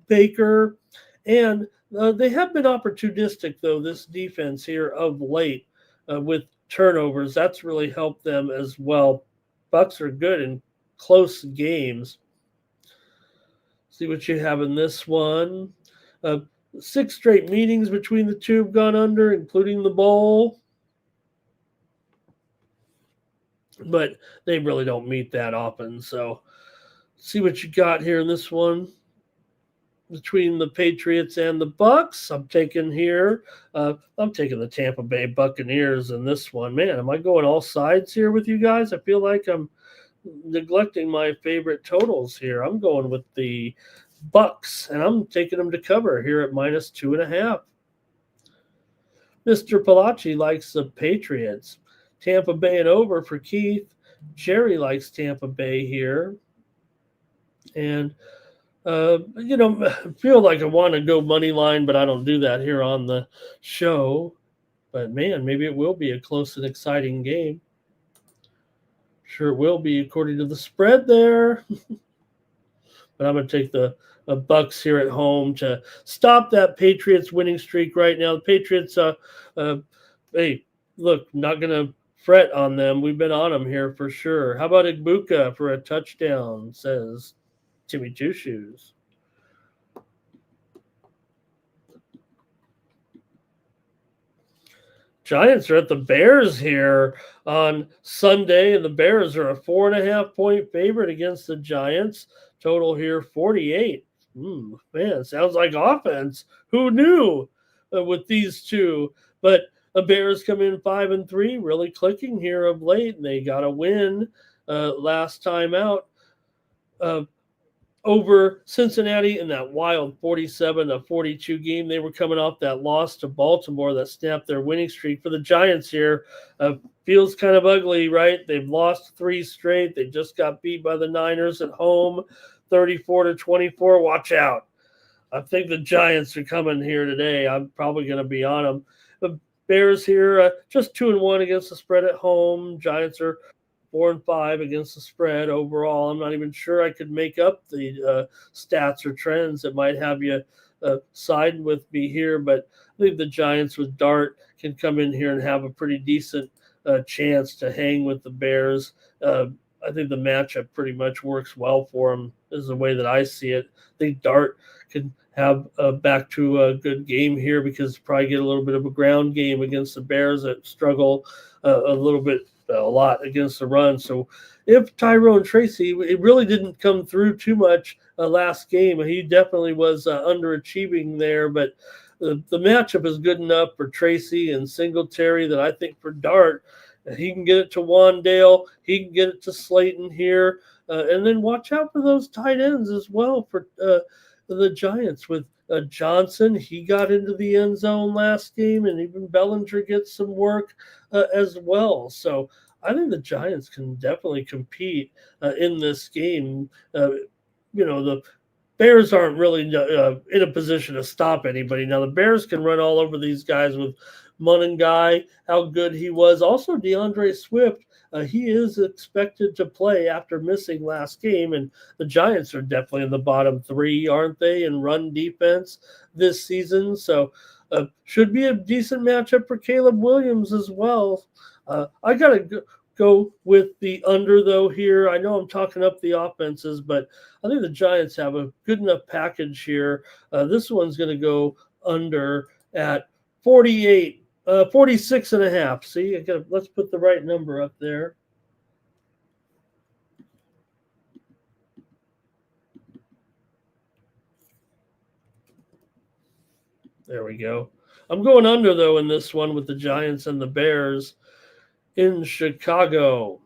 Baker. And they have been opportunistic, though, this defense here of late with turnovers. That's really helped them as well. Bucks are good in close games. See what you have in this one. 6 straight meetings between the two have gone under, including the bowl. But they really don't meet that often. So see what you got here in this one between the Patriots and the Bucks. I'm taking the Tampa Bay Buccaneers in this one. Man, am I going all sides here with you guys? I feel like I'm neglecting my favorite totals here. I'm going with the Bucks, and I'm taking them to cover here at -2.5. Mr. Palachi likes the Patriots. Tampa Bay and over for Keith. Jerry likes Tampa Bay here. And, feel like I want to go money line, but I don't do that here on the show. But, man, maybe it will be a close and exciting game. Sure it will be according to the spread there. But I'm going to take the Bucks here at home to stop that Patriots winning streak right now. The Patriots, hey, look, not going to fret on them. We've been on them here for sure. How about Igbuka for a touchdown, says Timmy Two Shoes. Giants are at the Bears here on Sunday, and the Bears are a 4.5-point favorite against the Giants. Total here 48. Man, sounds like offense. Who knew with these two? But the Bears come in 5-3, really clicking here of late, and they got a win last time out over Cincinnati in that wild 47-42 game. They were coming off that loss to Baltimore that snapped their winning streak. For the Giants here, feels kind of ugly, right? They've lost 3 straight. They just got beat by the Niners at home, 34-24. Watch out. I think the Giants are coming here today. I'm probably going to be on them. The Bears here, just 2-1 against the spread at home. Giants are 4-5 against the spread overall. I'm not even sure I could make up the stats or trends that might have you side with me here, but I think the Giants with Dart can come in here and have a pretty decent chance to hang with the Bears. I think the matchup pretty much works well for them, is the way that I see it. I think Dart can have back to a good game here because probably get a little bit of a ground game against the Bears that struggle a lot against the run. So if Tyrone Tracy, it really didn't come through too much last game. He definitely was underachieving there, but the matchup is good enough for Tracy and Singletary that I think for Dart, he can get it to Wandale, he can get it to Slayton here, and then watch out for those tight ends as well for the Giants with Johnson. He got into the end zone last game, and even Bellinger gets some work as well. So I think the Giants can definitely compete in this game. The Bears aren't really in a position to stop anybody. Now, the Bears can run all over these guys with Guy, how good he was. Also, DeAndre Swift, he is expected to play after missing last game, and the Giants are definitely in the bottom 3, aren't they, in run defense this season? So should be a decent matchup for Caleb Williams as well. I got to go with the under, though, here. I know I'm talking up the offenses, but I think the Giants have a good enough package here. This one's going to go under at 46.5. See, let's put the right number up there. There we go. I'm going under, though, in this one with the Giants and the Bears in Chicago.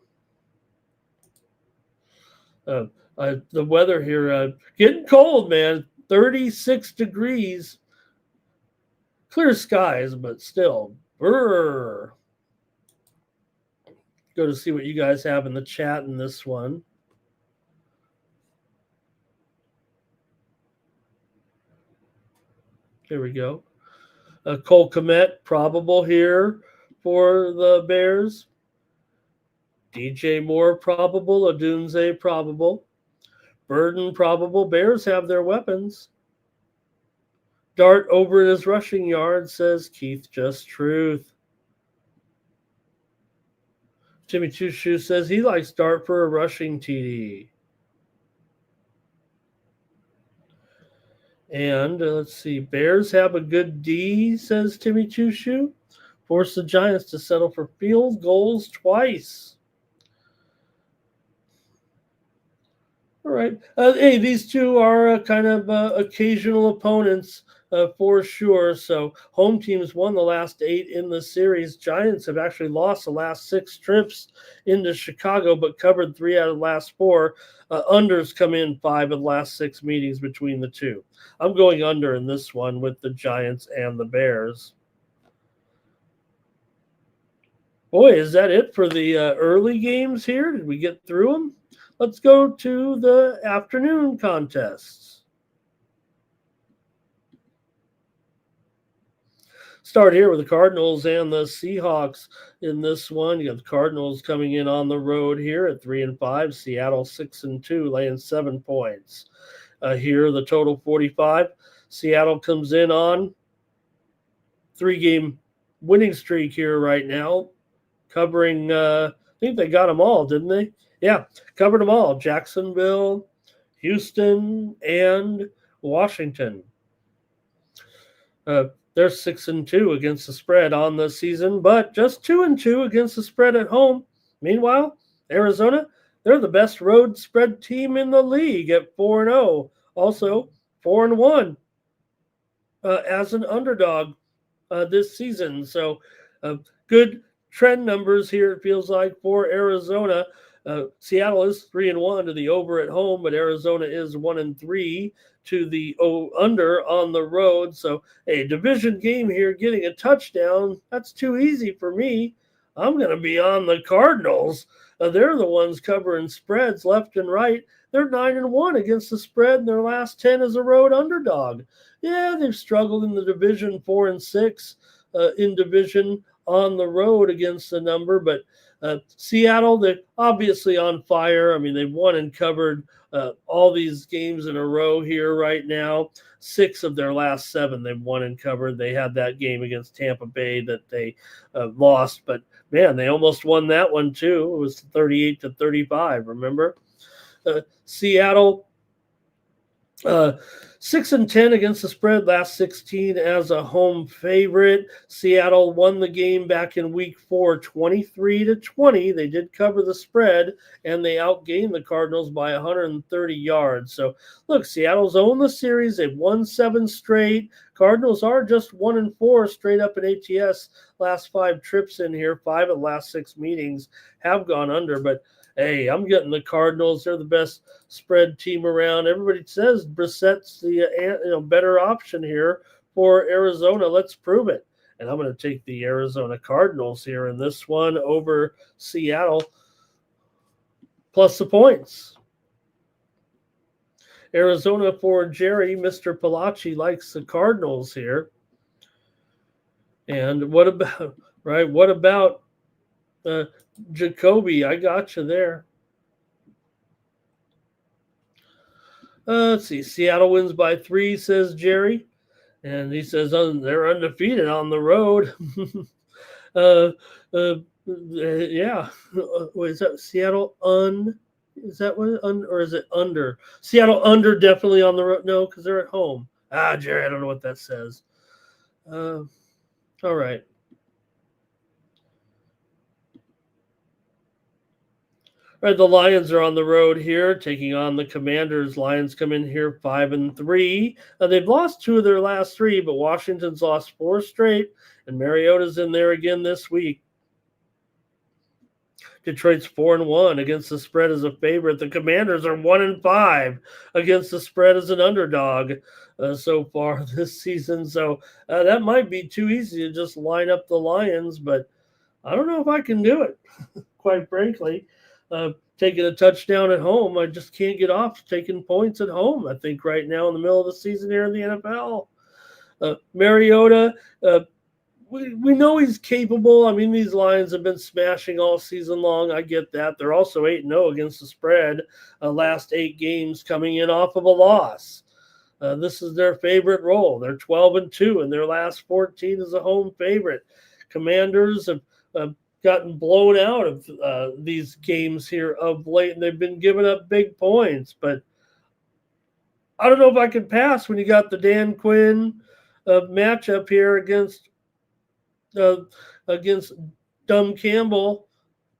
Uh, the weather here getting cold, man. 36 degrees. Clear skies, but still. Brr. Go to see what you guys have in the chat in this one. Here we go. Cole Kmet, probable here for the Bears. DJ Moore, probable. Odunze, probable. Burden, probable. Bears have their weapons. Dart over in his rushing yard, says Keith Just Truth. Jimmy Choo says he likes Dart for a rushing TD. And let's see, Bears have a good D, says Timmy Choo. Force the Giants to settle for field goals twice. All right. Hey, these two are kind of occasional opponents for sure. So home teams won the last 8 in the series. Giants have actually lost the last 6 trips into Chicago, but covered 3 out of the last 4. Unders come in 5 of the last 6 meetings between the two. I'm going under in this one with the Giants and the Bears. Boy, is that it for the early games here? Did we get through them? Let's go to the afternoon contests. Start here with the Cardinals and the Seahawks in this one. You got the Cardinals coming in on the road here at 3-5. Seattle 6-2, laying 7 points. Here, the total 45. Seattle comes in on 3-game winning streak here right now, covering. I think they got them all, didn't they? Yeah, covered them all. Jacksonville, Houston, and Washington. They're 6-2 against the spread on the season, but just 2-2 against the spread at home. Meanwhile, Arizona, they're the best road spread team in the league at 4-0. Also, 4-1 as an underdog this season. So, good trend numbers here, it feels like, for Arizona. Seattle is 3-1 to the over at home, but Arizona is 1-3 to the under on the road. So a division game here, getting a touchdown, that's too easy for me. I'm going to be on the Cardinals. They're the ones covering spreads left and right. They're 9-1 against the spread in their last 10 as a road underdog. Yeah, they've struggled in the division, 4-6 in division on the road against the number, but Seattle, they're obviously on fire. I mean, they've won and covered all these games in a row here right now. 6 of their last 7 they've won and covered. They had that game against Tampa Bay that they lost, but man, they almost won that one too. It was 38-35, remember? Seattle, 6-10 against the spread, last 16 as a home favorite. Seattle won the game back in week 4, 23-20. They did cover the spread, and they outgained the Cardinals by 130 yards. So, look, Seattle's owned the series. They've won 7 straight. Cardinals are just 1-4 straight up in ATS. Last 5 trips in here, 5 of the last 6 meetings have gone under, but hey, I'm getting the Cardinals. They're the best spread team around. Everybody says Brissett's the better option here for Arizona. Let's prove it. And I'm going to take the Arizona Cardinals here in this one over Seattle, plus the points. Arizona for Jerry. Mr. Palachi likes the Cardinals here. And what about Jacoby? I got you there. Let's see. Seattle wins by 3, says Jerry. And he says they're undefeated on the road. Yeah. Wait, is that Seattle Is that what or is it under? Seattle under definitely on the road. No, because they're at home. Jerry, I don't know what that says. All right. All right, the Lions are on the road here, taking on the Commanders. Lions come in here 5-3. They've lost 2 of their last 3, but Washington's lost 4 straight, and Mariota's in there again this week. Detroit's 4-1 against the spread as a favorite. The Commanders are 1-5 against the spread as an underdog so far this season. So that might be too easy to just line up the Lions, but I don't know if I can do it, quite frankly. Taking a touchdown at home, I just can't get off taking points at home, I think, right now in the middle of the season here in the NFL. Mariota, we know he's capable. I mean, these Lions have been smashing all season long. I get that. They're also 8-0 against the spread, last 8 games coming in off of a loss. This is their favorite role. They're 12-2, and their last 14 is a home favorite. Commanders have gotten blown out of these games here of late, and they've been giving up big points. But I don't know if I can pass when you got the Dan Quinn matchup here against Dumb Campbell,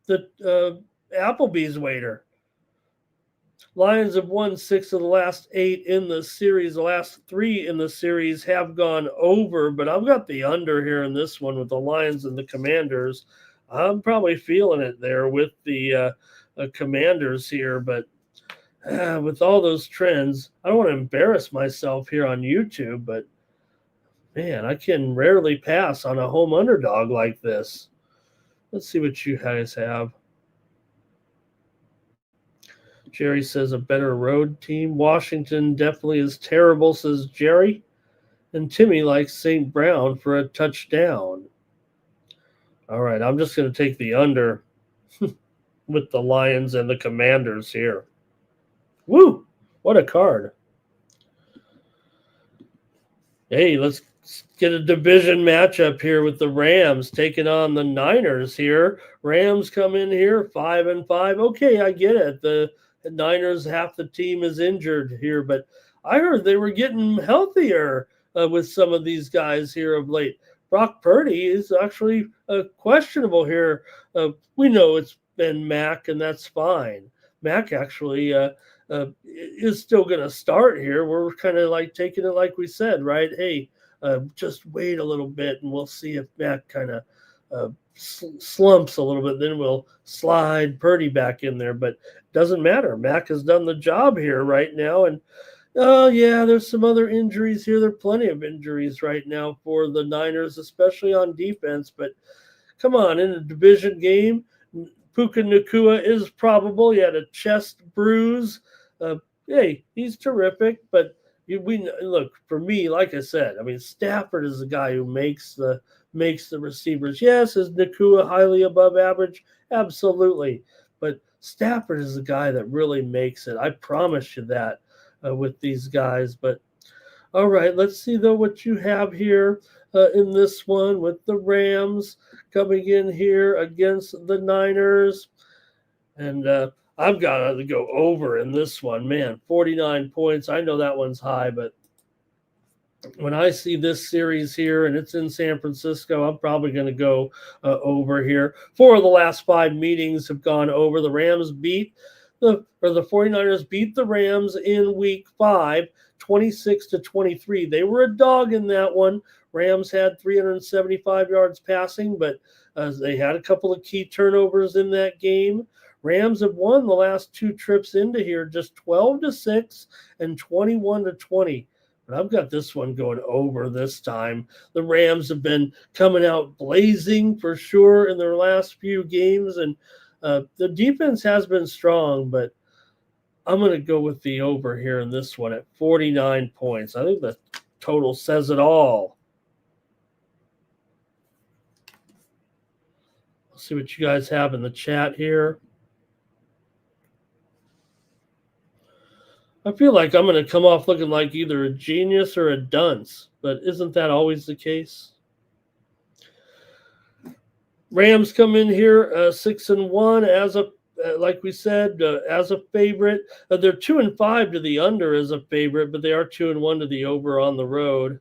the Applebee's waiter. Lions have won 6 of the last 8 in the series. The last 3 in the series have gone over, but I've got the under here in this one with the Lions and the Commanders. I'm probably feeling it there with the Commanders here, but with all those trends, I don't want to embarrass myself here on YouTube, but man, I can rarely pass on a home underdog like this. Let's see what you guys have. Jerry says a better road team. Washington definitely is terrible, says Jerry. And Timmy likes St. Brown for a touchdown. All right, I'm just going to take the under with the Lions and the Commanders here. Woo! What a card. Hey, let's get a division matchup here with the Rams taking on the Niners here. Rams come in here 5-5. Okay, I get it. The Niners, half the team is injured here, but I heard they were getting healthier with some of these guys here of late. Brock Purdy is actually questionable here. We know it's been Mac, and that's fine. Mac actually is still going to start here. We're kind of like taking it like we said, right? Hey, just wait a little bit, and we'll see if Mac kind of slumps a little bit. Then we'll slide Purdy back in there. But it doesn't matter. Mac has done the job here right now. And, yeah, there's some other injuries here. There are plenty of injuries right now for the Niners, especially on defense. But come on, in a division game, Puka Nacua is probable. He had a chest bruise. Hey, he's terrific, but we look, for me, like I said, I mean, Stafford is the guy who makes the receivers. Yes, is Nacua highly above average? Absolutely, but Stafford is the guy that really makes it. I promise you that with these guys. But all right, let's see though what you have here in this one with the Rams coming in here against the Niners, and I've got to go over in this one. Man, 49 points. I know that one's high, but when I see this series here and it's in San Francisco, I'm probably going to go over here. 4 of the last 5 meetings have gone over. The Rams beat the 49ers beat the Rams in week 5, 26-23. They were a dog in that one. Rams had 375 yards passing, but they had a couple of key turnovers in that game. Rams have won the last 2 trips into here, just 12-6 and 21-20. But I've got this one going over this time. The Rams have been coming out blazing for sure in their last few games, and the defense has been strong, but I'm going to go with the over here in this one at 49 points. I think the total says it all. Let's see what you guys have in the chat here. I feel like I'm going to come off looking like either a genius or a dunce, but isn't that always the case? Rams come in here 6-1 as a like we said as a favorite. They're 2-5 to the under as a favorite, but they are 2-1 to the over on the road.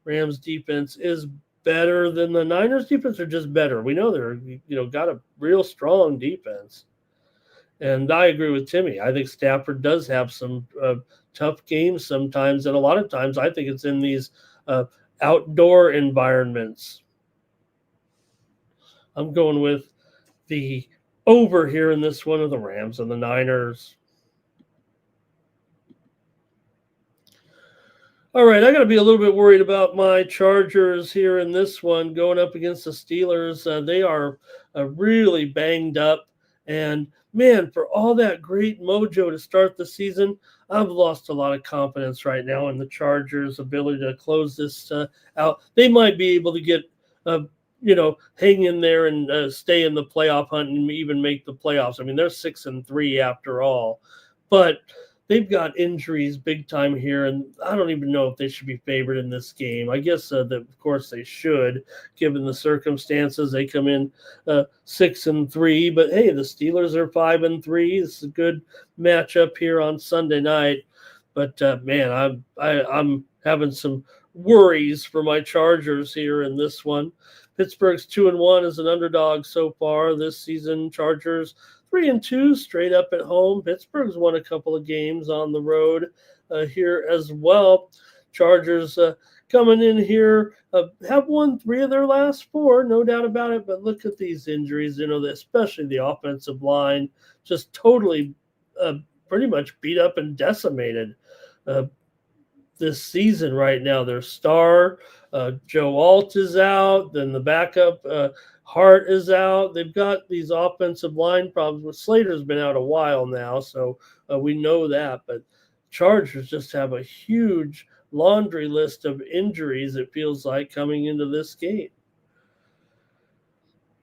Rams defense is better than the Niners defense or just better? We know they're got a real strong defense. And I agree with Timmy. I think Stafford does have some tough games sometimes, and a lot of times I think it's in these uh, outdoor environments. I'm going with the over here in this one of the Rams and the Niners. All right, I got to be a little bit worried about my Chargers here in this one going up against the Steelers. They are really banged up. And man, for all that great mojo to start the season, I've lost a lot of confidence right now in the Chargers' ability to close this out. They might be able to get, hang in there and stay in the playoff hunt and even make the playoffs. I mean, they're 6-3 after all. But they've got injuries big time here, and I don't even know if they should be favored in this game. I guess that of course they should, given the circumstances. They come in 6-3, but hey, the Steelers are 5-3. This is a good matchup here on Sunday night. But man, I'm having some worries for my Chargers here in this one. Pittsburgh's 2-1 as an underdog so far this season. Chargers 3-2 straight up at home. Pittsburgh's won a couple of games on the road here as well. Chargers coming in here have won 3 of their last 4, no doubt about it. But look at these injuries, especially the offensive line, just totally pretty much beat up and decimated this season right now. Their star, Joe Alt, is out. Then the backup, Hart, is out. They've got these offensive line problems. But Slater's been out a while now, so we know that. But Chargers just have a huge laundry list of injuries, it feels like, coming into this game.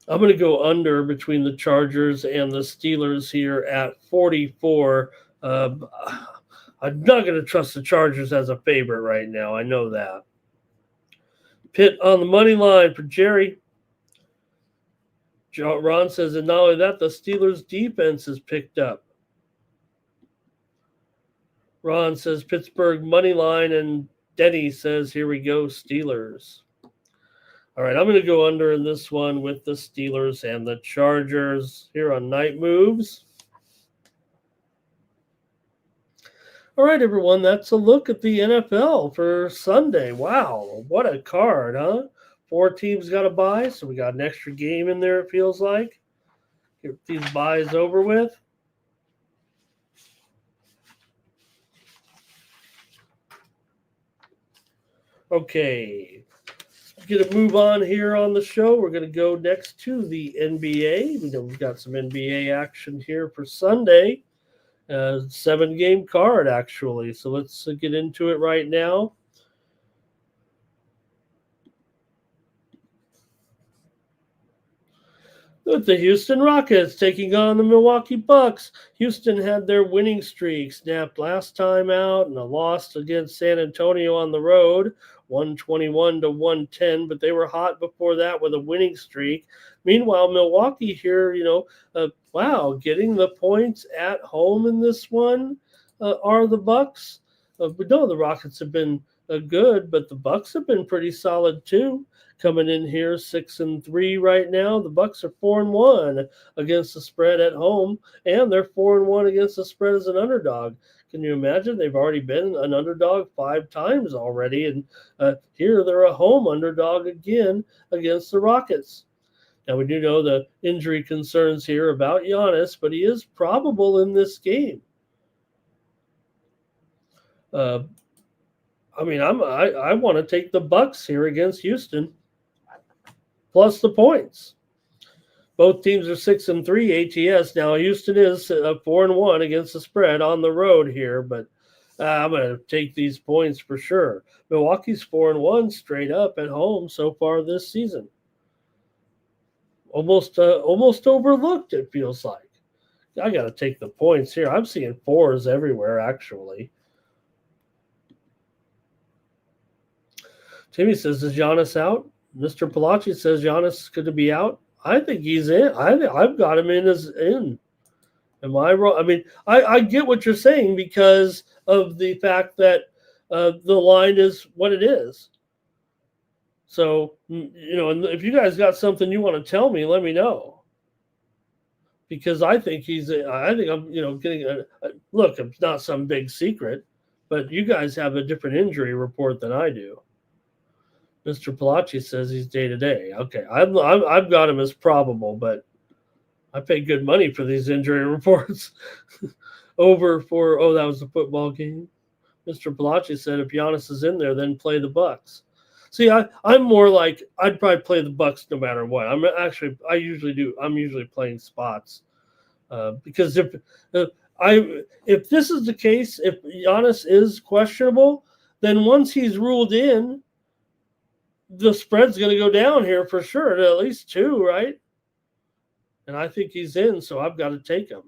I'm going to go under between the Chargers and the Steelers here at 44. I'm not going to trust the Chargers as a favorite right now. I know that. Pitt on the money line for Jerry. Ron says, and not only that, the Steelers' defense is picked up. Ron says Pittsburgh money line, and Denny says, here we go, Steelers. All right, I'm going to go under in this one with the Steelers and the Chargers here on Night Moves. All right, everyone, that's a look at the NFL for Sunday. Wow, what a card, huh? 4 teams got a bye, so we got an extra game in there, it feels like. Get these byes over with. Okay, get a move on here on the show. We're going to go next to the NBA. We've got some NBA action here for Sunday. 7-game card, actually. So let's get into it right now. With the Houston Rockets taking on the Milwaukee Bucks. Houston had their winning streak snapped last time out and a loss against San Antonio on the road, 121-110, but they were hot before that with a winning streak. Meanwhile, Milwaukee here, getting the points at home in this one are the Bucks. We know the Rockets have been good, but the Bucks have been pretty solid too. Coming in here 6-3 right now. The Bucks are 4-1 against the spread at home, and they're 4-1 against the spread as an underdog. Can you imagine? They've already been an underdog 5 times already, and here they're a home underdog again against the Rockets. Now, we do know the injury concerns here about Giannis, but he is probable in this game. I want to take the Bucks here against Houston, plus the points. Both teams are 6-3 ATS. Now, Houston is 4-1 against the spread on the road here, but I'm going to take these points for sure. Milwaukee's 4-1 straight up at home so far this season. Almost overlooked, it feels like. I got to take the points here. I'm seeing 4s everywhere, actually. Timmy says, is Giannis out? Mr. Palachi says Giannis is going to be out. I think he's in. I've got him in as in. Am I wrong? I mean, I get what you're saying because of the fact that the line is what it is. So, and if you guys got something you want to tell me, let me know. Because I think I'm, getting a look. It's not some big secret, but you guys have a different injury report than I do. Mr. Palacci says he's day to day. Okay, I've got him as probable, but I pay good money for these injury reports. Over for that was the football game. Mr. Palacci said if Giannis is in there, then play the Bucks. See, I'm more like I'd probably play the Bucks no matter what. I usually do. I'm usually playing spots because if this is the case, if Giannis is questionable, then once he's ruled in, the spread's going to go down here for sure to at least 2, right? And I think he's in, so I've got to take him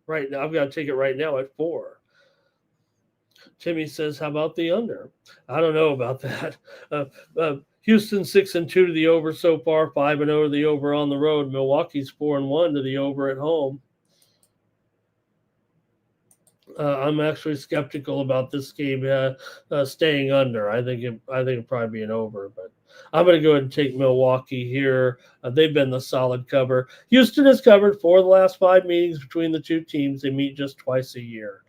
right now. I've got to take it right now at 4. Timmy says, "How about the under?" I don't know about that. Houston 6-2 to the over so far, 5-0 to the over on the road. Milwaukee's 4-1 to the over at home. I'm actually skeptical about this game staying under. I think it'll probably be an over, but I'm going to go ahead and take Milwaukee here. They've been the solid cover. Houston has covered 4 of the last 5 meetings between the two teams. They meet just twice a year.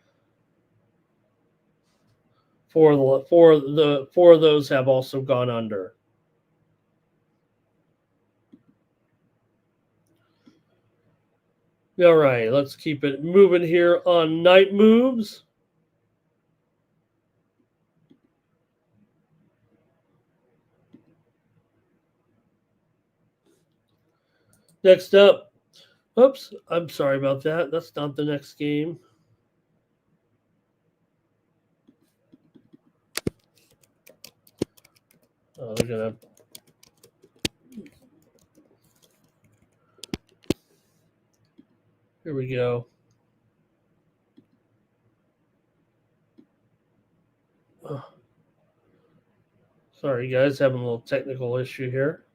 4 of those have also gone under. All right, let's keep it moving here on night moves. Next up, oops, I'm sorry about that. That's not the next game. Oh, they're gonna. Here we go. Oh. Sorry, guys, having a little technical issue here.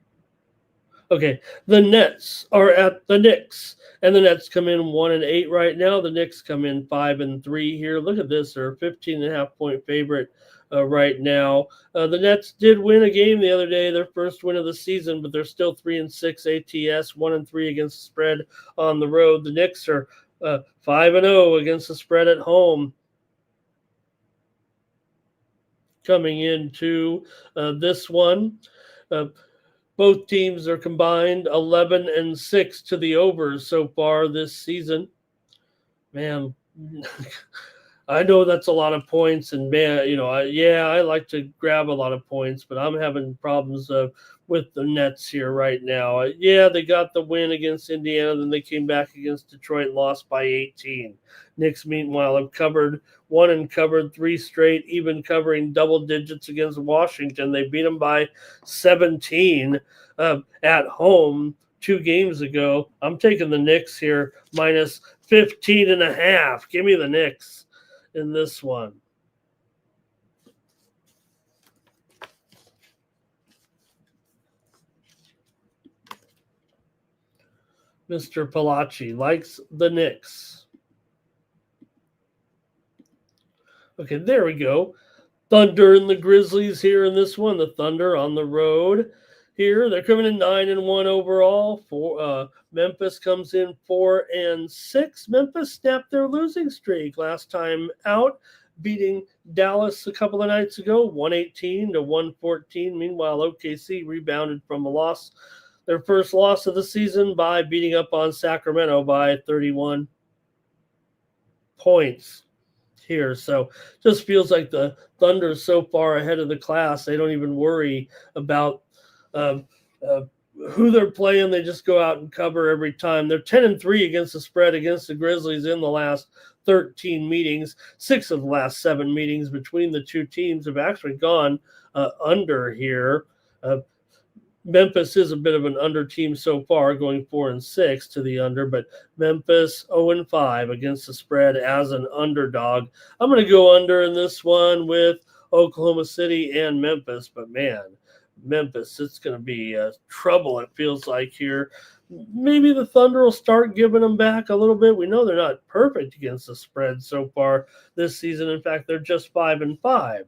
Okay, the Nets are at the Knicks, and the Nets come in 1-8 right now. The Knicks come in 5-3 here. Look at this; they're a 15.5-point favorite right now. The Nets did win a game the other day, their first win of the season, but they're still 3-6 ATS, 1-3 against the spread on the road. The Knicks are 5-0 against the spread at home. Coming into this one. Both teams are combined 11-6 to the overs so far this season. Man, I know that's a lot of points, and man, I like to grab a lot of points, but I'm having problems with the Nets here right now. They got the win against Indiana, then they came back against Detroit, lost by 18. Knicks, meanwhile, have covered 3 straight, even covering double digits against Washington. They beat them by 17 at home 2 games ago. I'm taking the Knicks here, minus 15.5. Give me the Knicks in this one. Mr. Palacci likes the Knicks. Okay, there we go. Thunder and the Grizzlies here in this one. The Thunder on the road here. They're coming in 9-1 overall. Memphis comes in 4-6. Memphis snapped their losing streak last time out, beating Dallas a couple of nights ago, 118 to 114. Meanwhile, OKC rebounded from a loss, their first loss of the season, by beating up on Sacramento by 31 points here. So just feels like the Thunder is so far ahead of the class, they don't even worry about who they're playing. They just go out and cover every time. They're 10-3 against the spread against the Grizzlies in the last 13 meetings. 6 of the last 7 meetings between the two teams have actually gone under here. Memphis is a bit of an under team so far, going 4-6 to the under, but Memphis 0-5 against the spread as an underdog. I'm going to go under in this one with Oklahoma City and Memphis, but man, Memphis, it's going to be trouble, it feels like here. Maybe the Thunder will start giving them back a little bit. We know they're not perfect against the spread so far this season. In fact, they're just 5-5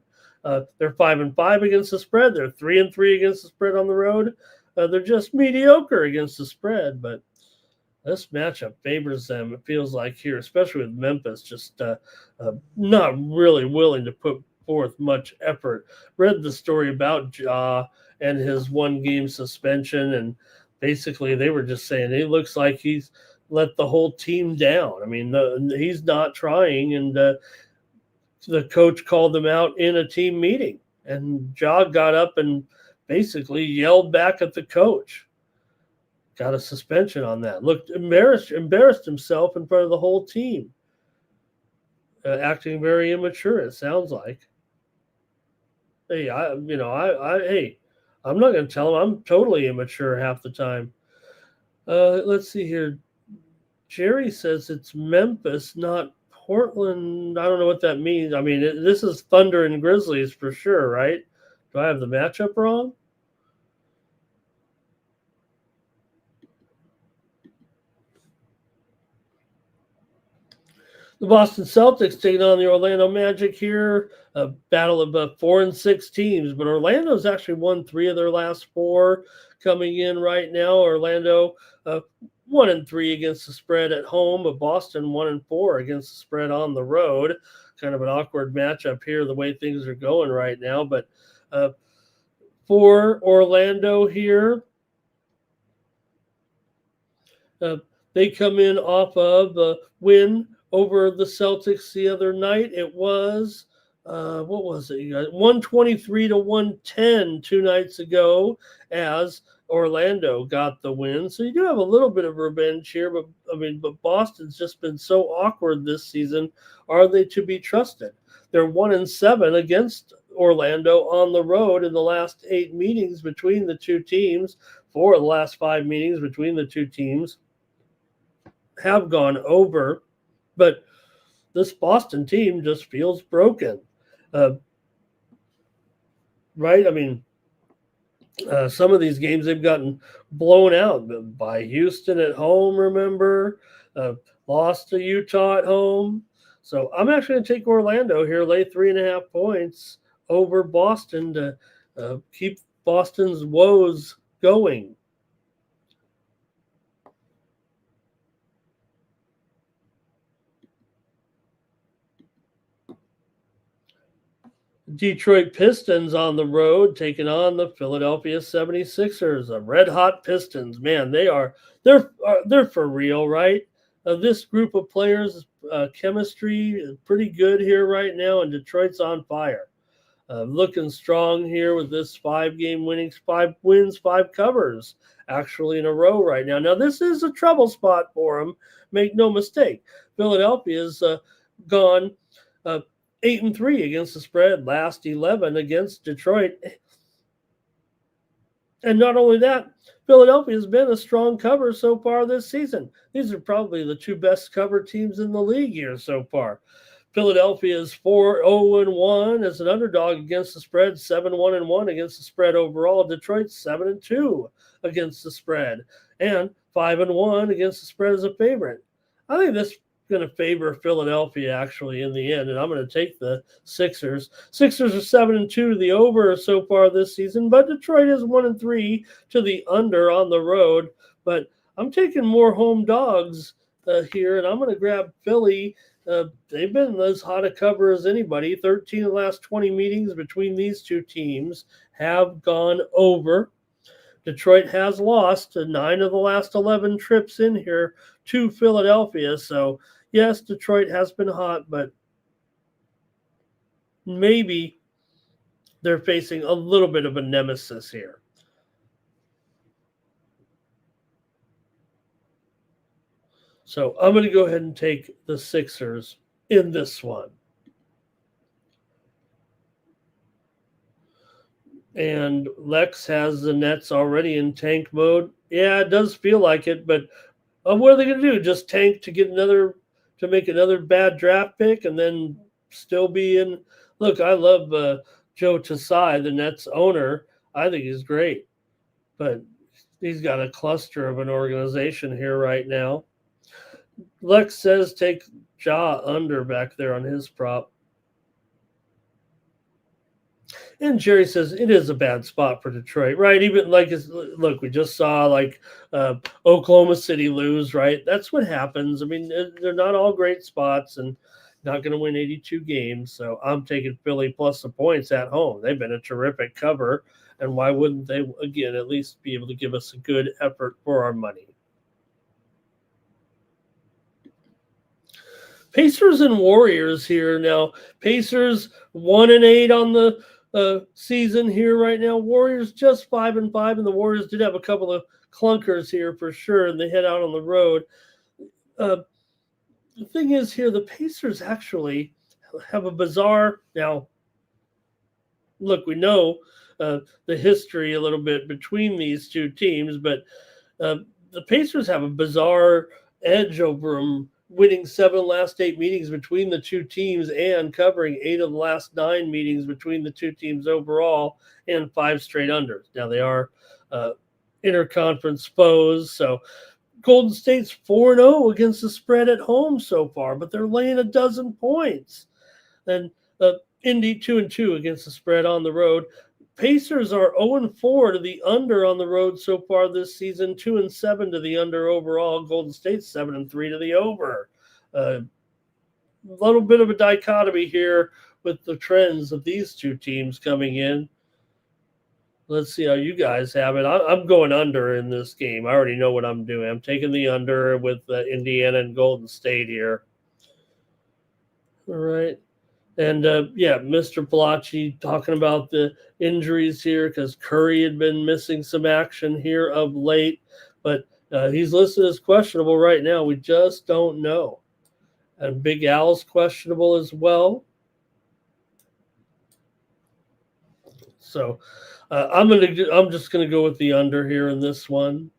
They're 5-5 against the spread. They're 3-3 against the spread on the road. They're just mediocre against the spread, but this matchup favors them. It feels like here, especially with Memphis, just not really willing to put forth much effort. Read the story about Ja and his 1-game suspension, and basically they were just saying it looks like he's let the whole team down. I mean, he's not trying, and the coach called them out in a team meeting, and Ja got up and basically yelled back at the coach. Got a suspension on that. Looked embarrassed himself in front of the whole team. Acting very immature, it sounds like. Hey, hey, I'm not going to tell him I'm totally immature half the time. Let's see here. Jerry says it's Memphis, not Portland. I don't know what that means. I mean, this is Thunder and Grizzlies for sure, right? Do I have the matchup wrong? The Boston Celtics taking on the Orlando Magic here. A battle of 4 and 6 teams, but Orlando's actually won 3 of their last 4 coming in right now. Orlando 1-3 against the spread at home, but Boston 1-4 against the spread on the road. Kind of an awkward matchup here, the way things are going right now. But for Orlando here, they come in off of a win over the Celtics the other night. It was what was it, you guys? 123-110 2 nights ago, as Orlando got the win. So you do have a little bit of revenge here, but but Boston's just been so awkward this season. Are they to be trusted? They're 1-7 against Orlando on the road in the last 8 meetings between the two teams. 4 of the last 5 meetings between the two teams have gone over, but this Boston team just feels broken. Right? I mean, some of these games they've gotten blown out by Houston at home, remember? Lost to Utah at home. So I'm actually going to take Orlando here, lay 3.5 points over Boston to keep Boston's woes going. Detroit Pistons on the road taking on the Philadelphia 76ers. The red hot Pistons, man, they're for real, right? This group of players, chemistry is pretty good here right now, and Detroit's on fire. Looking strong here with this 5-game winning, 5 wins, 5 covers actually in a row right now. Now this is a trouble spot for them. Make no mistake. Philadelphia's gone 8-3 against the spread, last 11 against Detroit. And not only that, Philadelphia has been a strong cover so far this season. These are probably the 2 best cover teams in the league here so far. Philadelphia is 4-0-1 as an underdog against the spread, 7-1-1 against the spread overall. Detroit 7-2 against the spread, and 5-1 against the spread as a favorite. I think this going to favor Philadelphia actually in the end, and I'm going to take the Sixers. Sixers are 7-2 to the over so far this season, but Detroit is 1-3 to the under on the road. But I'm taking more home dogs here, and I'm going to grab Philly. They've been as hot a cover as anybody. 13 of the last 20 meetings between these two teams have gone over. Detroit has lost to 9 of the last 11 trips in here to Philadelphia. So, yes, Detroit has been hot, but maybe they're facing a little bit of a nemesis here. So I'm going to go ahead and take the Sixers in this one. And Lex has the Nets already in tank mode. Yeah, it does feel like it, but what are they going to do? Just tank to make another bad draft pick and then still be in? Look, I love Joe Tsai, the Nets owner. I think he's great, but he's got a cluster of an organization here right now. Lex says take Ja under back there on his prop. And Jerry says it is a bad spot for Detroit, right? Even like, look, we just saw like Oklahoma City lose, right? That's what happens. I mean, they're not all great spots and not going to win 82 games. So I'm taking Philly plus the points at home. They've been a terrific cover. And why wouldn't they, again, at least be able to give us a good effort for our money? Pacers and Warriors here now. Pacers 1-8 on the season here right now. Warriors just 5-5, and the Warriors did have a couple of clunkers here for sure, and they head out on the road. The thing is here, the Pacers actually have a bizarre now. Look, we know the history a little bit between these two teams, but the Pacers have a bizarre edge over them, winning 7 last 8 meetings between the two teams and covering 8 of the last 9 meetings between the two teams overall and 5 straight unders. Now they are interconference foes, so Golden State's 4-0 against the spread at home so far, but they're laying a dozen points. And Indy 2-2 against the spread on the road. Pacers are 0-4 to the under on the road so far this season, 2-7 to the under overall. Golden State 7-3 to the over. A little bit of a dichotomy here with the trends of these two teams coming in. Let's see how you guys have it. I'm going under in this game. I already know what I'm doing. I'm taking the under with Indiana and Golden State here. All right. And Mr. Palacci talking about the injuries here because Curry had been missing some action here of late, but he's listed as questionable right now. We just don't know. And Big Al's questionable as well. So I'm just gonna go with the under here in this one.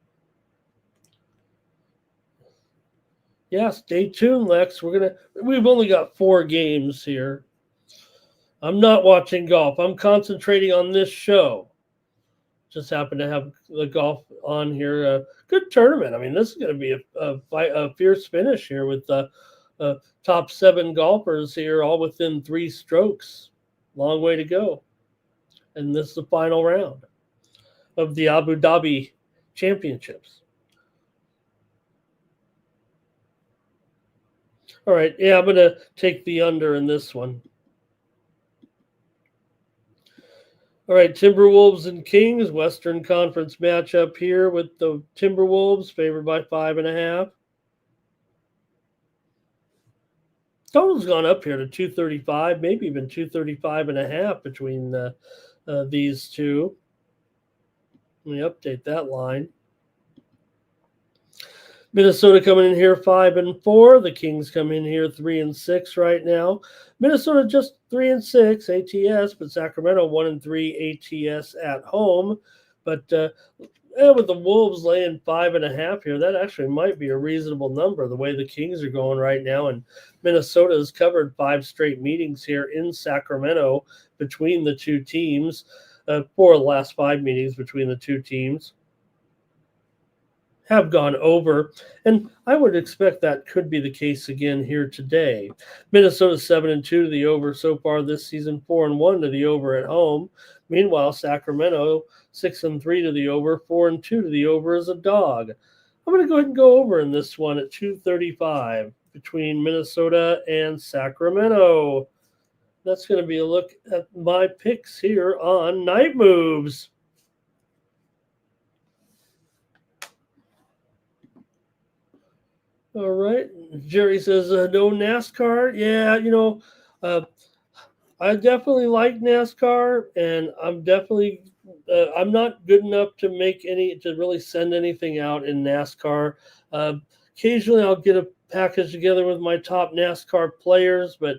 Yeah, stay tuned, Lex. We've only got 4 games here. I'm not watching golf. I'm concentrating on this show. Just happen to have the golf on here. Good tournament. I mean, this is going to be a fierce finish here with the top 7 golfers here, all within 3 strokes. Long way to go. And this is the final round of the Abu Dhabi Championships. All right. Yeah, I'm going to take the under in this one. All right, Timberwolves and Kings, Western Conference matchup here with the Timberwolves favored by 5.5. Total's gone up here to 235, maybe even 235.5 between these two. Let me update that line. Minnesota coming in here 5-4. The Kings come in here 3-6 right now. Minnesota just 3-6 ATS, but Sacramento 1-3 ATS at home. But with the Wolves laying 5.5 here, that actually might be a reasonable number the way the Kings are going right now. And Minnesota has covered 5 straight meetings here in Sacramento between the two teams. 4 of the last 5 meetings between the two teams have gone over, and I would expect that could be the case again here today. Minnesota 7-2 to the over so far this season, 4-1 to the over at home. Meanwhile, Sacramento 6-3 to the over, 4-2 to the over as a dog. I'm going to go ahead and go over in this one at 235 between Minnesota and Sacramento. That's going to be a look at my picks here on Night Moves. All right. Jerry says, no NASCAR. Yeah, I definitely like NASCAR, and I'm not good enough to really send anything out in NASCAR. Occasionally I'll get a package together with my top NASCAR players, but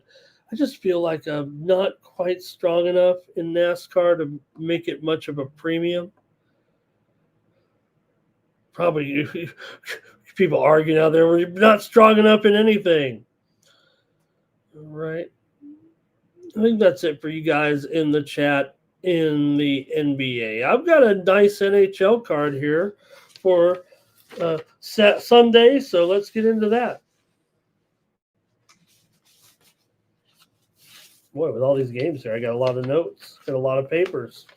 I just feel like I'm not quite strong enough in NASCAR to make it much of a premium. Probably people arguing out there, we're not strong enough in anything. All right. I think that's it for you guys in the chat in the NBA. I've got a nice NHL card here for Sunday, so let's get into that. Boy, with all these games here, I got a lot of notes, got a lot of papers.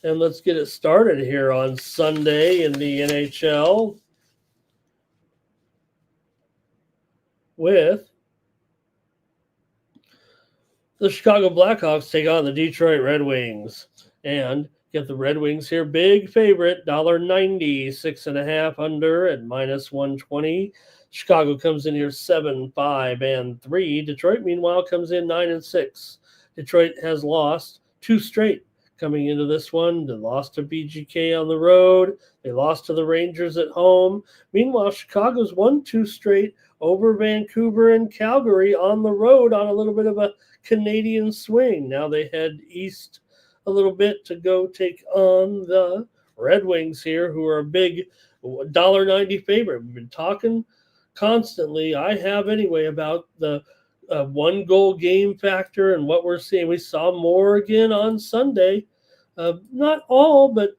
And let's get it started here on Sunday in the NHL with the Chicago Blackhawks take on the Detroit Red Wings. And get the Red Wings here, big favorite, $1.90, 6.5 under at -120. Chicago comes in here 7-5-3. Detroit, meanwhile, comes in 9-6. Detroit has lost 2 straight coming into this one. They lost to BGK on the road. They lost to the Rangers at home. Meanwhile, Chicago's won 2 straight over Vancouver and Calgary on the road on a little bit of a Canadian swing. Now they head east a little bit to go take on the Red Wings here, who are a big $1.90 favorite. We've been talking constantly, I have anyway, about the 1-goal game factor and what we're seeing. We saw more again on Sunday. Not all, but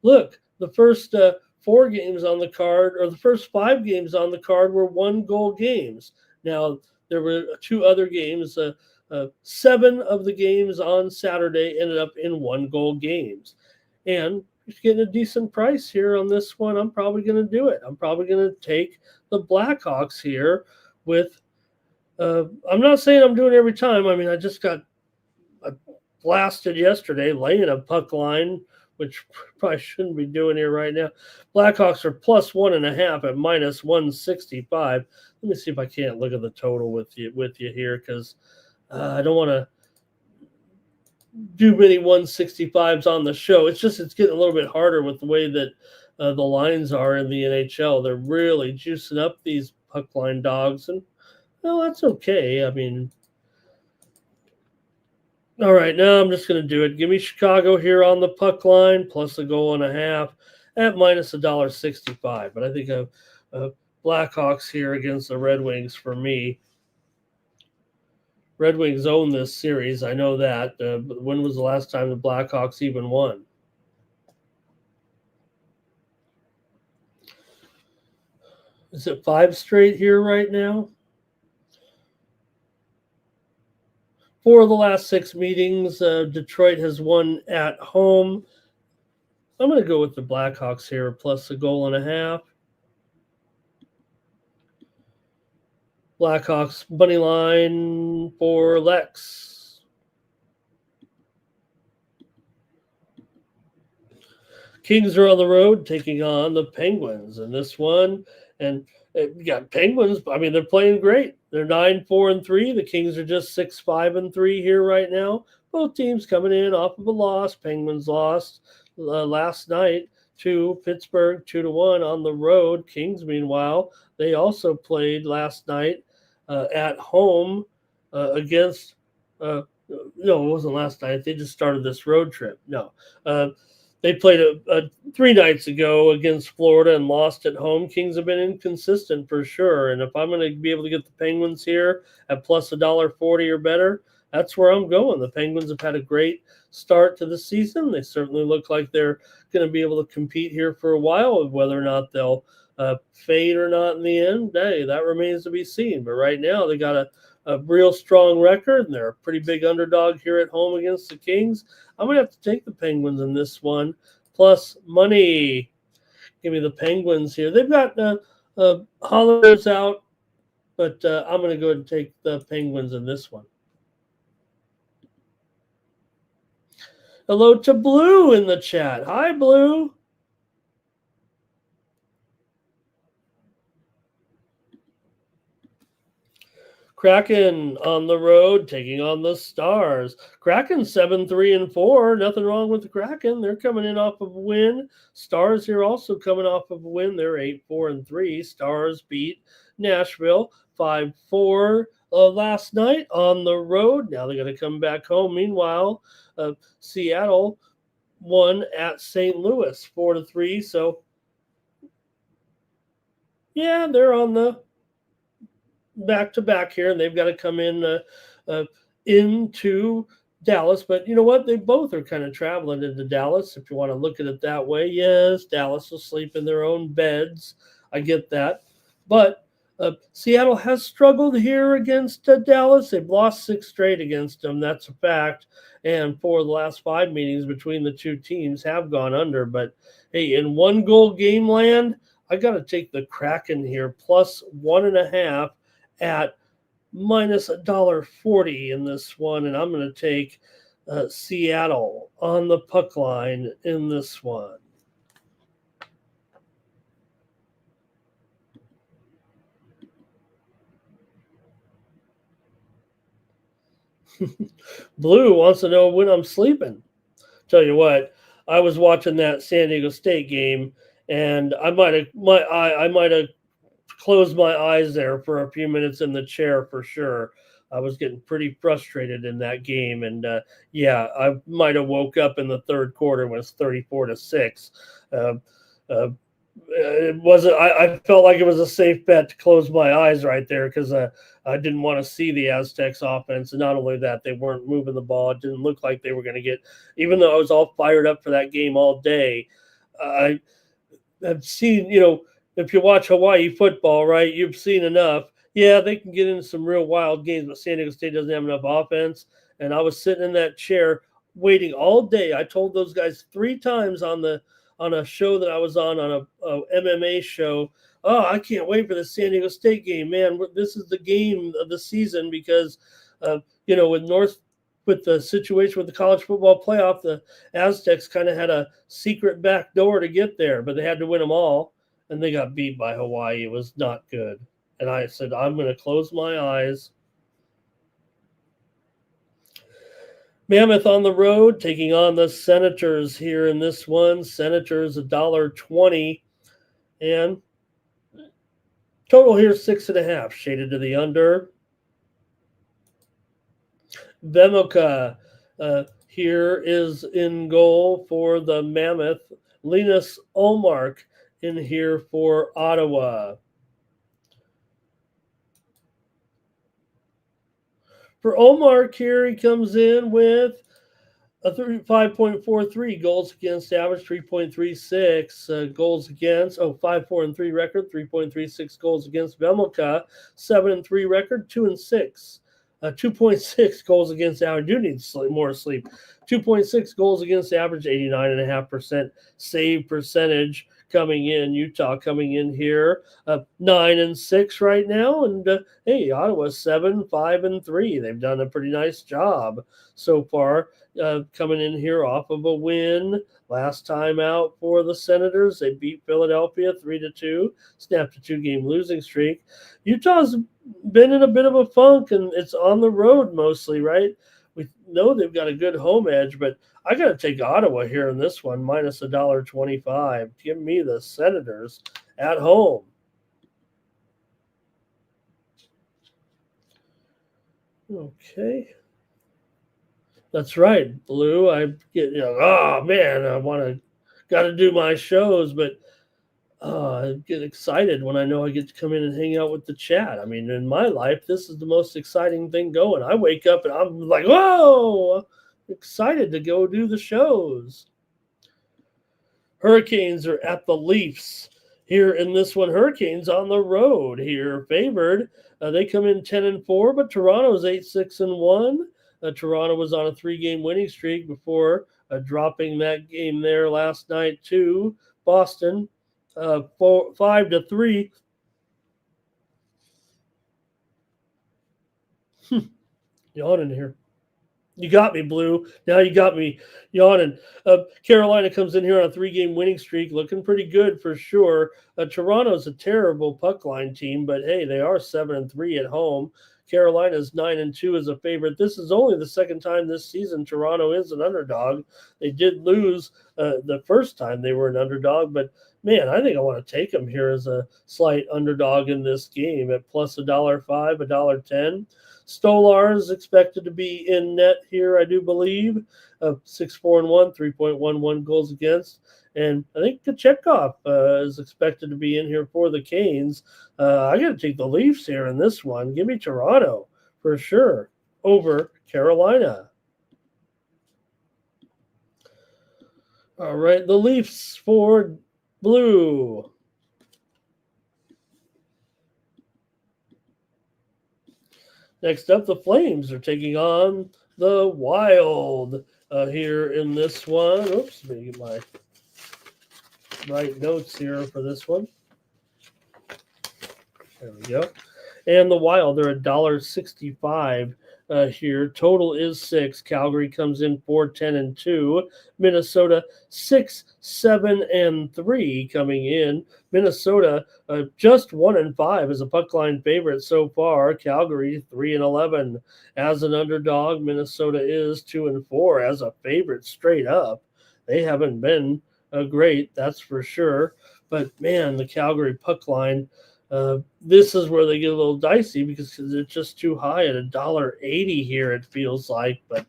look, the first 4 games on the card, or the first 5 games on the card, were 1-goal games. Now, there were 2 other games. 7 of the games on Saturday ended up in 1-goal games. And if you're getting a decent price here on this one, I'm probably going to do it. I'm probably going to take the Blackhawks here with, I'm not saying I'm doing it every time. I mean, I just got blasted yesterday laying a puck line, which probably shouldn't be doing here right now. Blackhawks are +1.5 at -165. Let me see if I can't look at the total with you here, because I don't want to do many 165s on the show. It's getting a little bit harder with the way that the lines are in the NHL. They're really juicing up these puck line dogs, and well, that's okay. I mean, all right, now I'm just going to do it. Give me Chicago here on the puck line +1.5 at -$1.65. But I think Blackhawks here against the Red Wings for me. Red Wings own this series. I know that. But when was the last time the Blackhawks even won? Is it 5 straight here right now? 4 of the last 6 meetings, Detroit has won at home. I'm going to go with the Blackhawks here, +1.5. Blackhawks money line for Lex. Kings are on the road taking on the Penguins in this one. And you got Penguins. I mean, they're playing great. They're 9-4-3. The Kings are just 6-5-3 here right now. Both teams coming in off of a loss. Penguins lost last night to Pittsburgh 2-1 on the road. Kings, meanwhile, they also played last night at home against. No, it wasn't last night. They just started this road trip. No. They played 3 nights ago against Florida and lost at home. Kings have been inconsistent for sure. And if I'm going to be able to get the Penguins here at +$1.40 or better, that's where I'm going. The Penguins have had a great start to the season. They certainly look like they're going to be able to compete here for a while. Whether or not they'll fade or not in the end, hey, that remains to be seen. But right now, they got a real strong record, and they're a pretty big underdog here at home against the Kings. I'm going to have to take the Penguins in this one, plus money. Give me the Penguins here. They've got Hollers out, but I'm going to go ahead and take the Penguins in this one. Hello to Blue in the chat. Hi, Blue. Kraken on the road taking on the Stars. Kraken 7-3-4. Nothing wrong with the Kraken. They're coming in off of a win. Stars here also coming off of a win. They're 8-4-3. Stars beat Nashville 5-4 last night on the road. Now they're going to come back home. Meanwhile, Seattle won at St. Louis 4-3. So, yeah, they're on the back-to-back here, and they've got to come in into Dallas. But you know what? They both are kind of traveling into Dallas, if you want to look at it that way. Yes, Dallas will sleep in their own beds. I get that. But Seattle has struggled here against Dallas. They've lost 6 straight against them. That's a fact. And 4 of the last 5 meetings between the two teams have gone under. But hey, in 1 goal game land, I got to take the Kraken here plus 1.5 at minus $1.40 in this one. And I'm going to take Seattle on the puck line in this one. Blue wants to know when I'm sleeping. Tell you what, I was watching that San Diego State game, and I might have closed my eyes there for a few minutes in the chair for sure. I was getting pretty frustrated in that game, and yeah, I might have woke up in the third quarter when it's 34-6. Uh, uh, it wasn't. I felt like it was a safe bet to close my eyes right there because I didn't want to see the Aztecs offense. And not only that, they weren't moving the ball. It didn't look like they were going to get. Even though I was all fired up for that game all day, I have seen. If you watch Hawaii football, right, you've seen enough. Yeah, they can get into some real wild games, but San Diego State doesn't have enough offense. And I was sitting in that chair waiting all day. I told those guys 3 times on a show that I was on a MMA show. Oh, I can't wait for the San Diego State game, man. This is the game of the season because, with the situation with the college football playoff, the Aztecs kind of had a secret back door to get there, but they had to win them all, and they got beat by Hawaii. It was not good. And I said, I'm going to close my eyes. Mammoth on the road, taking on the Senators here in this one. Senators $1.20, and total here 6.5, shaded to the under. Vemoka here is in goal for the Mammoth. Linus Olmark in here for Ottawa. For Olmark here, he comes in with a 5.43 goals against average, 3.36 goals against. 5-4-3 record, 3.36 goals against. Vemoka 7-3 record, 2-6. 2.6 goals against average. Do need more sleep. 2.6 goals against average, 89.5% save percentage coming in. Utah coming in here 9-6 right now, and hey, Ottawa 7-5-3. They've done a pretty nice job so far. Coming in here off of a win last time out for the Senators. They beat Philadelphia 3-2, snapped a 2-game losing streak. Utah's been in a bit of a funk, and it's on the road mostly, right? We know they've got a good home edge, but I got to take Ottawa here in this one, minus $1.25. Give me the Senators at home. Okay. That's right, Blue. I get, oh man, got to do my shows, but I get excited when I know I get to come in and hang out with the chat. I mean, in my life, this is the most exciting thing going. I wake up and I'm like, whoa, excited to go do the shows. Hurricanes are at the Leafs here in this one. Hurricanes on the road here, favored. They come in 10-4, but Toronto's 8-6-1. Toronto was on a 3-game winning streak before dropping that game there last night to Boston, 5-3. Yawning here. You got me, Blue. Now you got me yawning. Carolina comes in here on a 3-game winning streak, looking pretty good for sure. Toronto's a terrible puck line team, but hey, they are 7-3 at home. Carolina's 9-2 as a favorite. This is only the second time this season Toronto is an underdog. They did lose the first time they were an underdog, but man, I think I want to take them here as a slight underdog in this game at plus $1.05, $1.10. Stolar is expected to be in net here, I do believe. 6-4-1, 3.11 goals against. And I think Kachekov is expected to be in here for the Canes. I got to take the Leafs here in this one. Give me Toronto for sure over Carolina. All right, the Leafs for Blue. Next up, the Flames are taking on the Wild here in this one. Oops, let me get my right notes here for this one. There we go. And the Wild, they're $1.65 here. Total is 6. Calgary comes in 4-10-2. Minnesota 6-7-3 coming in. Minnesota just 1-5 as a puck line favorite so far. Calgary 3-11 as an underdog. Minnesota is 2-4 as a favorite straight up. They haven't been great, that's for sure. But man, the Calgary puck line. This is where they get a little dicey because it's just too high at $1.80 here, it feels like. But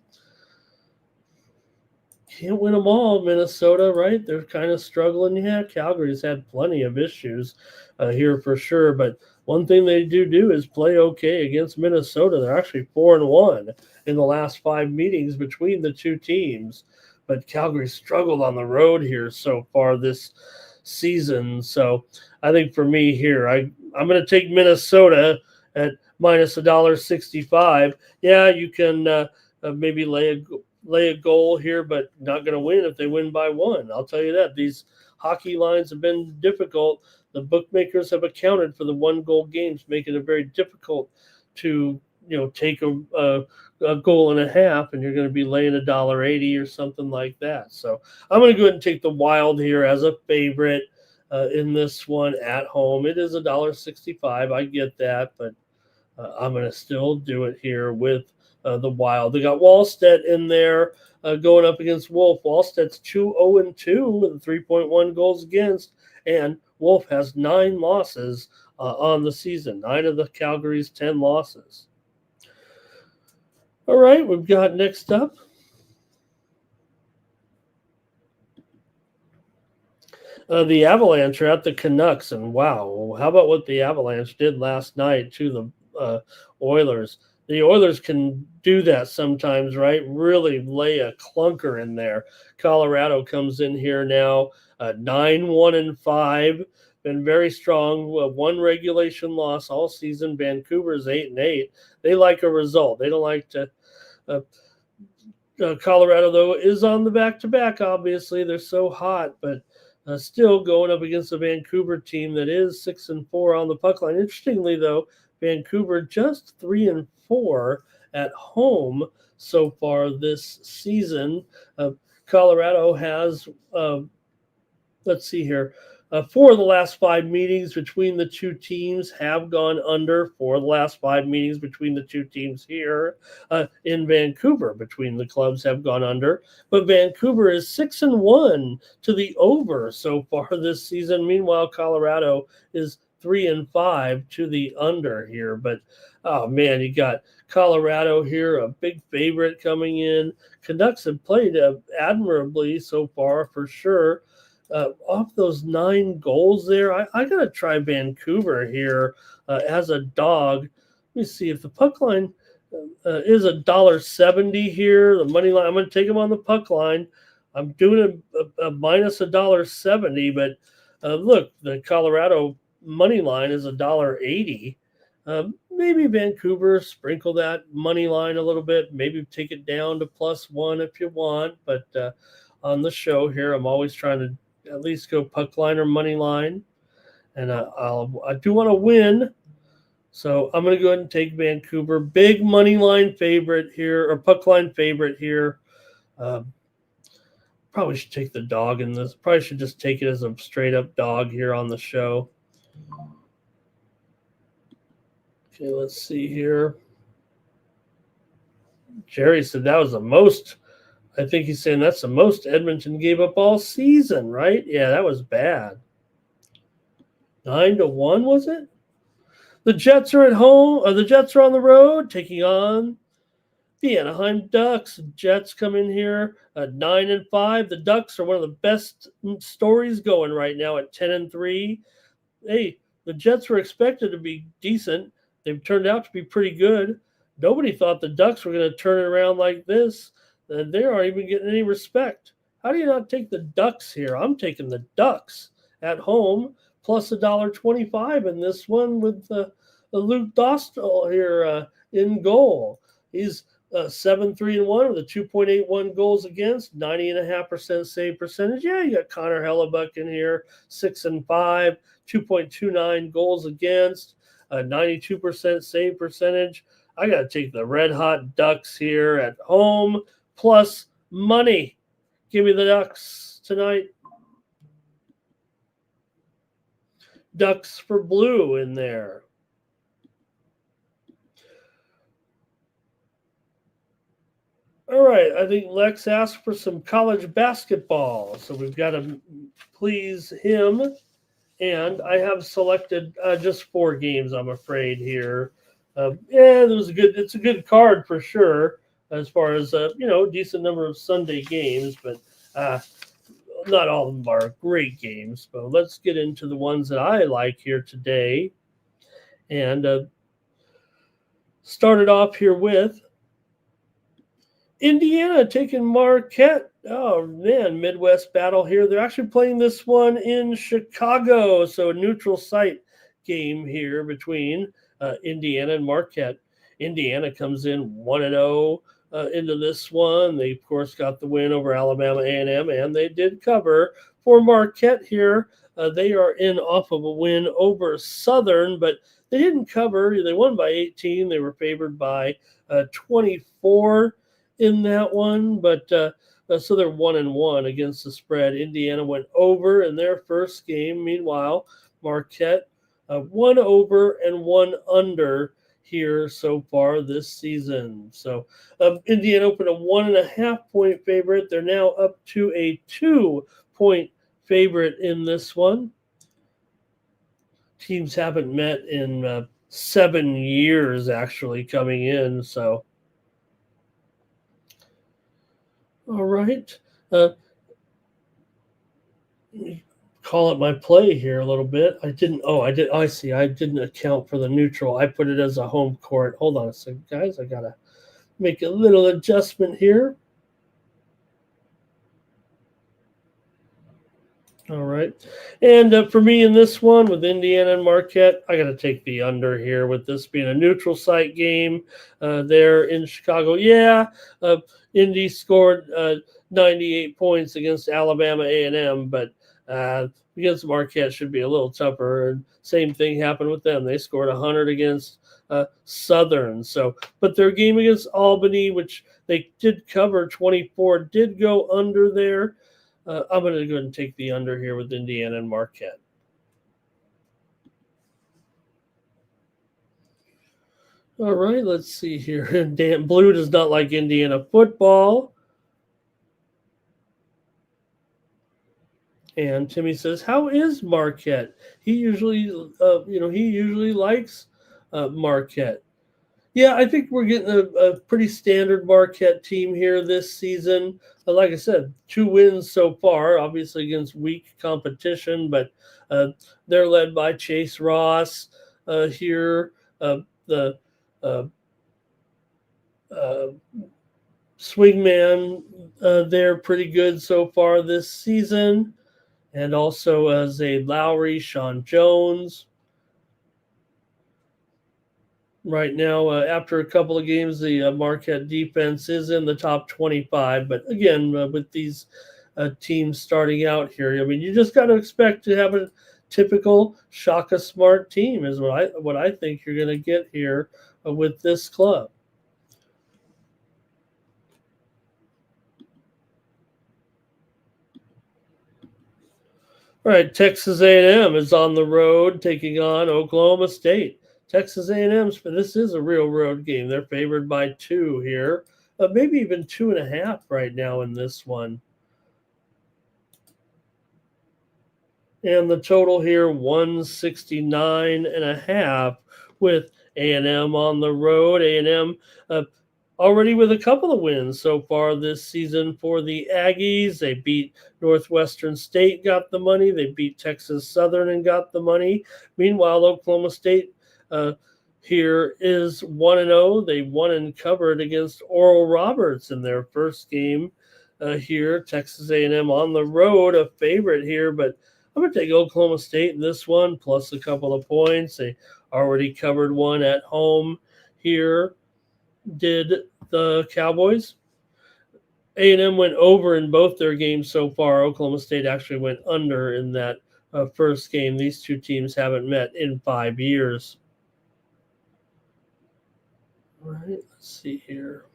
can't win them all, Minnesota, right? They're kind of struggling. Yeah, Calgary's had plenty of issues here for sure. But one thing they do is play okay against Minnesota. They're actually 4-1 in the last 5 meetings between the two teams. But Calgary struggled on the road here so far this season. So I think for me here, I'm going to take Minnesota at minus $1.65. Yeah, you can maybe lay a goal here, but not going to win if they win by 1. I'll tell you that. These hockey lines have been difficult. The bookmakers have accounted for the 1-goal games, making it very difficult to take a goal and a half, and you're going to be laying $1.80 or something like that. So I'm going to go ahead and take the Wild here as a favorite in this one at home. It is $1.65. I get that, but I'm going to still do it here with the Wild. They got Wallstedt in there going up against Wolf. Wallstedt's 2-0-2 with 3.1 goals against, and Wolf has 9 losses on the season. 9 of the Calgary's 10 losses. All right, we've got next up the Avalanche are at the Canucks, and wow, how about what the Avalanche did last night to the Oilers? The Oilers can do that sometimes, right? Really lay a clunker in there. Colorado comes in here now, 9-1-5, been very strong. 1 regulation loss all season. Vancouver's 8-8. They like a result. They don't like to. Colorado, though, is on the back-to-back, obviously. They're so hot, but still going up against a Vancouver team that is 6-4 on the puck line. Interestingly, though, Vancouver just 3-4 at home so far this season. Colorado has, let's see here, 4 of the last 5 meetings between the two teams have gone under. 4 of the last 5 meetings between the two teams here in Vancouver between the clubs have gone under. But Vancouver is 6-1 to the over so far this season. Meanwhile, Colorado is 3-5 to the under here. But oh man, you got Colorado here, a big favorite coming in. Canucks have played admirably so far for sure. Off those 9 goals there, I got to try Vancouver here as a dog. Let me see if the puck line is $1.70 here. The money line, I'm going to take them on the puck line. I'm doing a minus $1.70, but look, the Colorado money line is $1.80. Maybe Vancouver, sprinkle that money line a little bit. Maybe take it down to +1 if you want. But on the show here, I'm always trying to at least go puck line or money line. And I do want to win. So I'm going to go ahead and take Vancouver. Big money line favorite here, or puck line favorite here. Probably should take the dog in this. Probably should just take it as a straight up dog here on the show. Okay, let's see here. Jerry said that was the most. I think he's saying that's the most Edmonton gave up all season, right? Yeah, that was bad. 9-1, was it? The Jets are at home, or the Jets are on the road, taking on the Anaheim Ducks. Jets come in here at 9-5. The Ducks are one of the best stories going right now at 10-3. Hey, the Jets were expected to be decent. They've turned out to be pretty good. Nobody thought the Ducks were going to turn it around like this. They aren't even getting any respect. How do you not take the Ducks here? I'm taking the Ducks at home plus $1.25 in this one with Luke Dostal here in goal. He's 7-3-1 with a 2.81 goals against, 90.5% save percentage. Yeah, you got Connor Hellebuck in here, 6-5, 2.29 goals against, 92% save percentage. I got to take the Red Hot Ducks here at home plus money. Give me the Ducks tonight. Ducks for blue in there. All right, I think Lex asked for some college basketball, so we've got to please him. And I have selected just 4 games, I'm afraid here. It's a good card for sure, as far as decent number of Sunday games, but not all of them are great games. But let's get into the ones that I like here today, and started off here with Indiana taking Marquette. Oh, man, Midwest battle here. They're actually playing this one in Chicago, so a neutral site game here between Indiana and Marquette. Indiana comes in 1-0 into this one. They, of course, got the win over Alabama A&M, and they did cover. For Marquette here, they are in off of a win over Southern, but they didn't cover. They won by 18. They were favored by 24 in that one, but so they're 1-1 against the spread. Indiana went over in their first game. Meanwhile, Marquette 1 over and 1 under here so far this season. So Indiana opened a 1.5 point favorite. They're now up to a 2-point favorite in this one. Teams haven't met in 7 years actually coming in, so. All right. Call it my play here a little bit. I see. I didn't account for the neutral. I put it as a home court. Hold on a second, guys. I got to make a little adjustment here. All right. And for me in this one with Indiana and Marquette, I got to take the under here with this being a neutral site game there in Chicago. Yeah, Indy scored 98 points against Alabama A&M, but against Marquette should be a little tougher. And same thing happened with them. They scored 100 against Southern. So, but their game against Albany, which they did cover 24, did go under there. I'm going to go ahead and take the under here with Indiana and Marquette. All right, let's see here. Dan Blue does not like Indiana football. And Timmy says, "How is Marquette? He usually likes Marquette." Yeah, I think we're getting a pretty standard Marquette team here this season. Like I said, 2 wins so far, obviously against weak competition, but they're led by Chase Ross here. The swingman, they're pretty good so far this season. And also Zay Lowry, Sean Jones. Right now, after a couple of games, the Marquette defense is in the top 25. But again, with these teams starting out here, I mean, you just got to expect to have a typical Shaka Smart team is what I think you're going to get here with this club. All right, Texas A&M is on the road taking on Oklahoma State. Texas A&M's, but this is a real road game. They're favored by 2 here, maybe even 2.5 right now in this one. And the total here, 169.5 with A&M on the road. A&M already with a couple of wins so far this season for the Aggies. They beat Northwestern State, got the money. They beat Texas Southern and got the money. Meanwhile, Oklahoma State here is 1-0. They won and covered against Oral Roberts in their first game here. Texas A&M on the road, a favorite here, but I'm going to take Oklahoma State in this one, plus a couple of points. They already covered one at home here. did the Cowboys. A&M went over in both their games so far. Oklahoma State actually went under in that first game. These two teams haven't met in 5 years. All right, let's see here.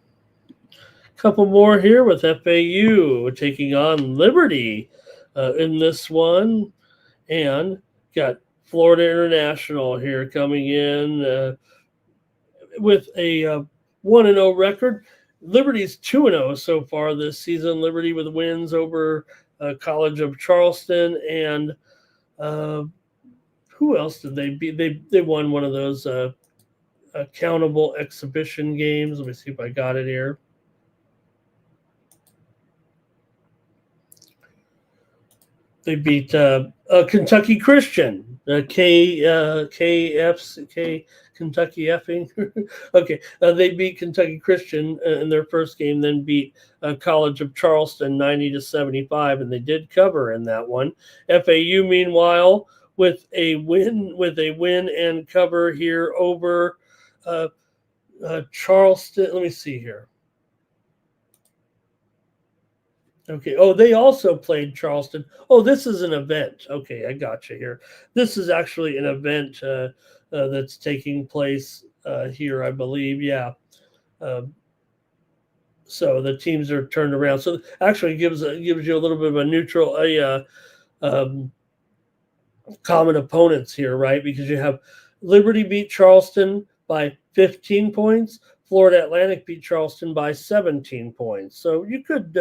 Couple more here with FAU taking on Liberty in this one, and got Florida International here coming in with a 1-0 record. Liberty's 2-0 so far this season. Liberty with wins over College of Charleston, and who else did they beat? They won one of those accountable exhibition games. Let me see if I got it here. They beat Kentucky Christian, KFC, Kentucky effing. Okay, they beat Kentucky Christian in their first game, then beat College of Charleston 90-75, and they did cover in that one. FAU, meanwhile, with a win and cover here over Charleston. Let me see here. Okay. Oh, they also played Charleston. Oh, this is an event. Okay, I got you here. This is actually an event that's taking place here, I believe. Yeah. So the teams are turned around. So actually gives you a little bit of a neutral, common opponents here, right? Because you have Liberty beat Charleston by 15 points. Florida Atlantic beat Charleston by 17 points. So you could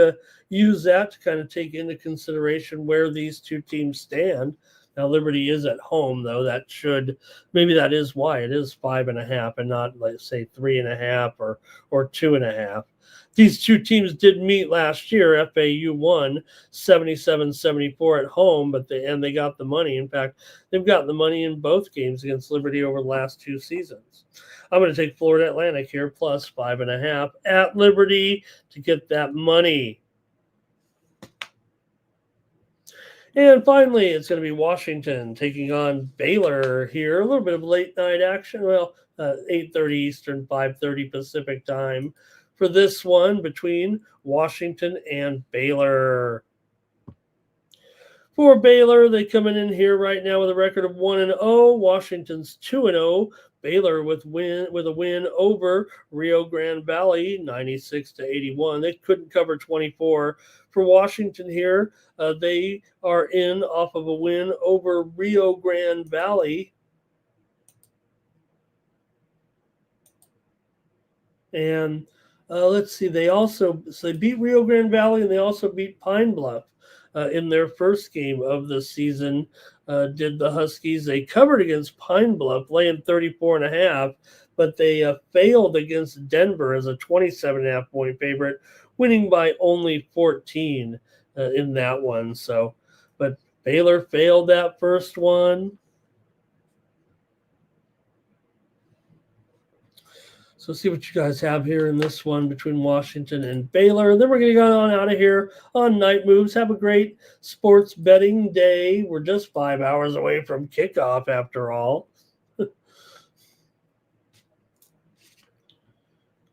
use that to kind of take into consideration where these two teams stand. Now, Liberty is at home, though. Maybe that is why it is 5.5 and not, let's say, 3.5 or 2.5. These two teams did meet last year. FAU won 77-74 at home, but they got the money. In fact, they've gotten the money in both games against Liberty over the last 2 seasons. I'm going to take Florida Atlantic here plus 5.5 at Liberty to get that money. And finally, it's going to be Washington taking on Baylor here. A little bit of late night action. Well, 8:30 Eastern, 5:30 Pacific time for this one between Washington and Baylor. For Baylor, they coming in here right now with a record of 1-0. Washington's 2-0. Baylor with a win over Rio Grande Valley, 96-81. They couldn't cover 24. For Washington here, they are in off of a win over Rio Grande Valley. And let's see, they beat Rio Grande Valley, and they also beat Pine Bluff in their first game of the season. Did the Huskies. They covered against Pine Bluff, laying 34.5, but they failed against Denver as a 27.5 point favorite, winning by only 14 in that one. So, but Baylor failed that first one. So see what you guys have here in this one between Washington and Baylor. Then we're going to go on out of here on Night Moves. Have a great sports betting day. We're just 5 hours away from kickoff after all.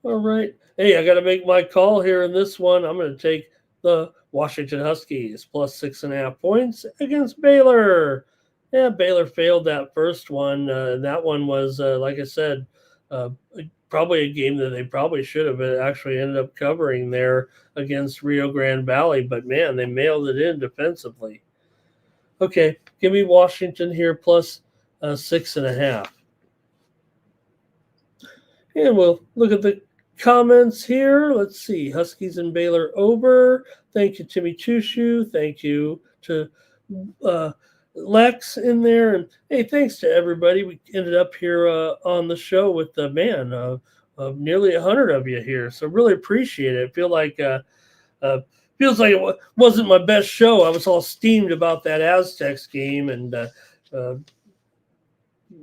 All right. Hey, I got to make my call here in this one. I'm going to take the Washington Huskies plus 6.5 points against Baylor. Yeah, Baylor failed that first one. That one was, like I said, probably a game that they probably should have actually ended up covering there against Rio Grande Valley. But, man, they mailed it in defensively. Okay, give me Washington here plus 6.5. And we'll look at the comments here. Let's see. Huskies and Baylor over. Thank you, Timmy Chushu. Thank you to Lex in there. And hey, thanks to everybody. We ended up here on the show with the man of nearly 100 of you here. So really appreciate it. Feels like it wasn't my best show. I was all steamed about that Aztecs game and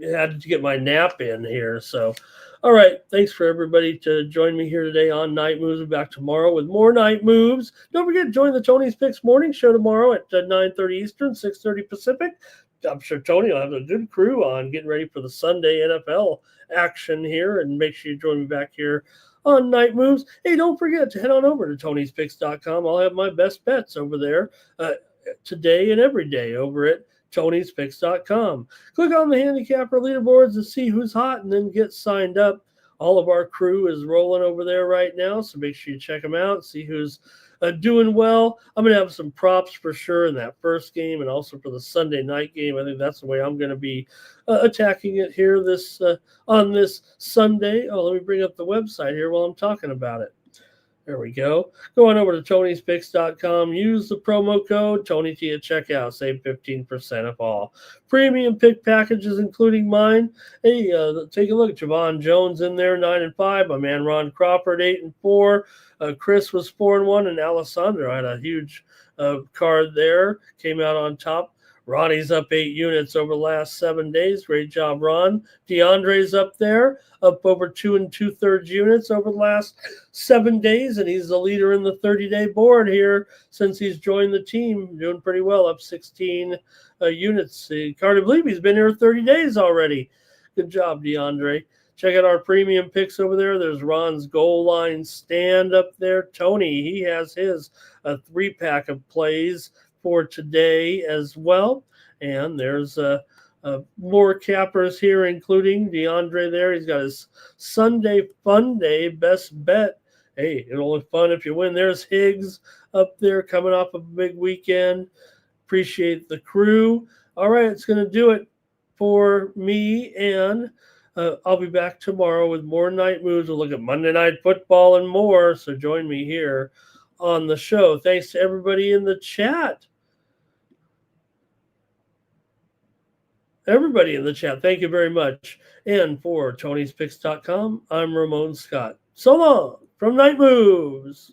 had to get my nap in here. So, all right. Thanks for everybody to join me here today on Night Moves. We'll be back tomorrow with more Night Moves. Don't forget to join the Tony's Picks morning show tomorrow at 9:30 Eastern, 6:30 Pacific. I'm sure Tony will have a good crew on getting ready for the Sunday NFL action here. And make sure you join me back here on Night Moves. Hey, don't forget to head on over to Tony'sPicks.com. I'll have my best bets over there today and every day over at Tony'sPicks.com. Click on the handicapper leaderboards to see who's hot and then get signed up. All of our crew is rolling over there right now, so make sure you check them out, see who's doing well. I'm going to have some props for sure in that first game and also for the Sunday night game. I think that's the way I'm going to be attacking it here on this Sunday. Oh, let me bring up the website here while I'm talking about it. There we go. Go on over to Tony'sPicks.com. Use the promo code TonyT at checkout. Save 15% off all premium pick packages, including mine. Hey, take a look at Javon Jones in there, 9-5. My man Ron Crawford, 8-4. Chris was 4-1, and Alessandro had a huge card there. Came out on top. Ronnie's up 8 units over the last 7 days. Great job, Ron. DeAndre's up there, up over 2 2/3 units over the last 7 days, and he's the leader in the 30-day board here since he's joined the team. Doing pretty well, up 16 units. Hard to believe he's been here 30 days already. Good job, DeAndre. Check out our premium picks over there. There's Ron's goal line stand up there. Tony, he has his 3-pack of plays for today as well. And there's more cappers here, including DeAndre there. He's got his Sunday Fun Day best bet. Hey, it's only fun if you win. There's Higgs up there coming off of a big weekend. Appreciate the crew. All right, it's going to do it for me, and I'll be back tomorrow with more Night Moves. We'll look at Monday Night Football and more, so join me here on the show. Thanks to everybody in the chat. Everybody in the chat, thank you very much. And for Tony'sPicks.com, I'm Ramon Scott. So long from Night Moves.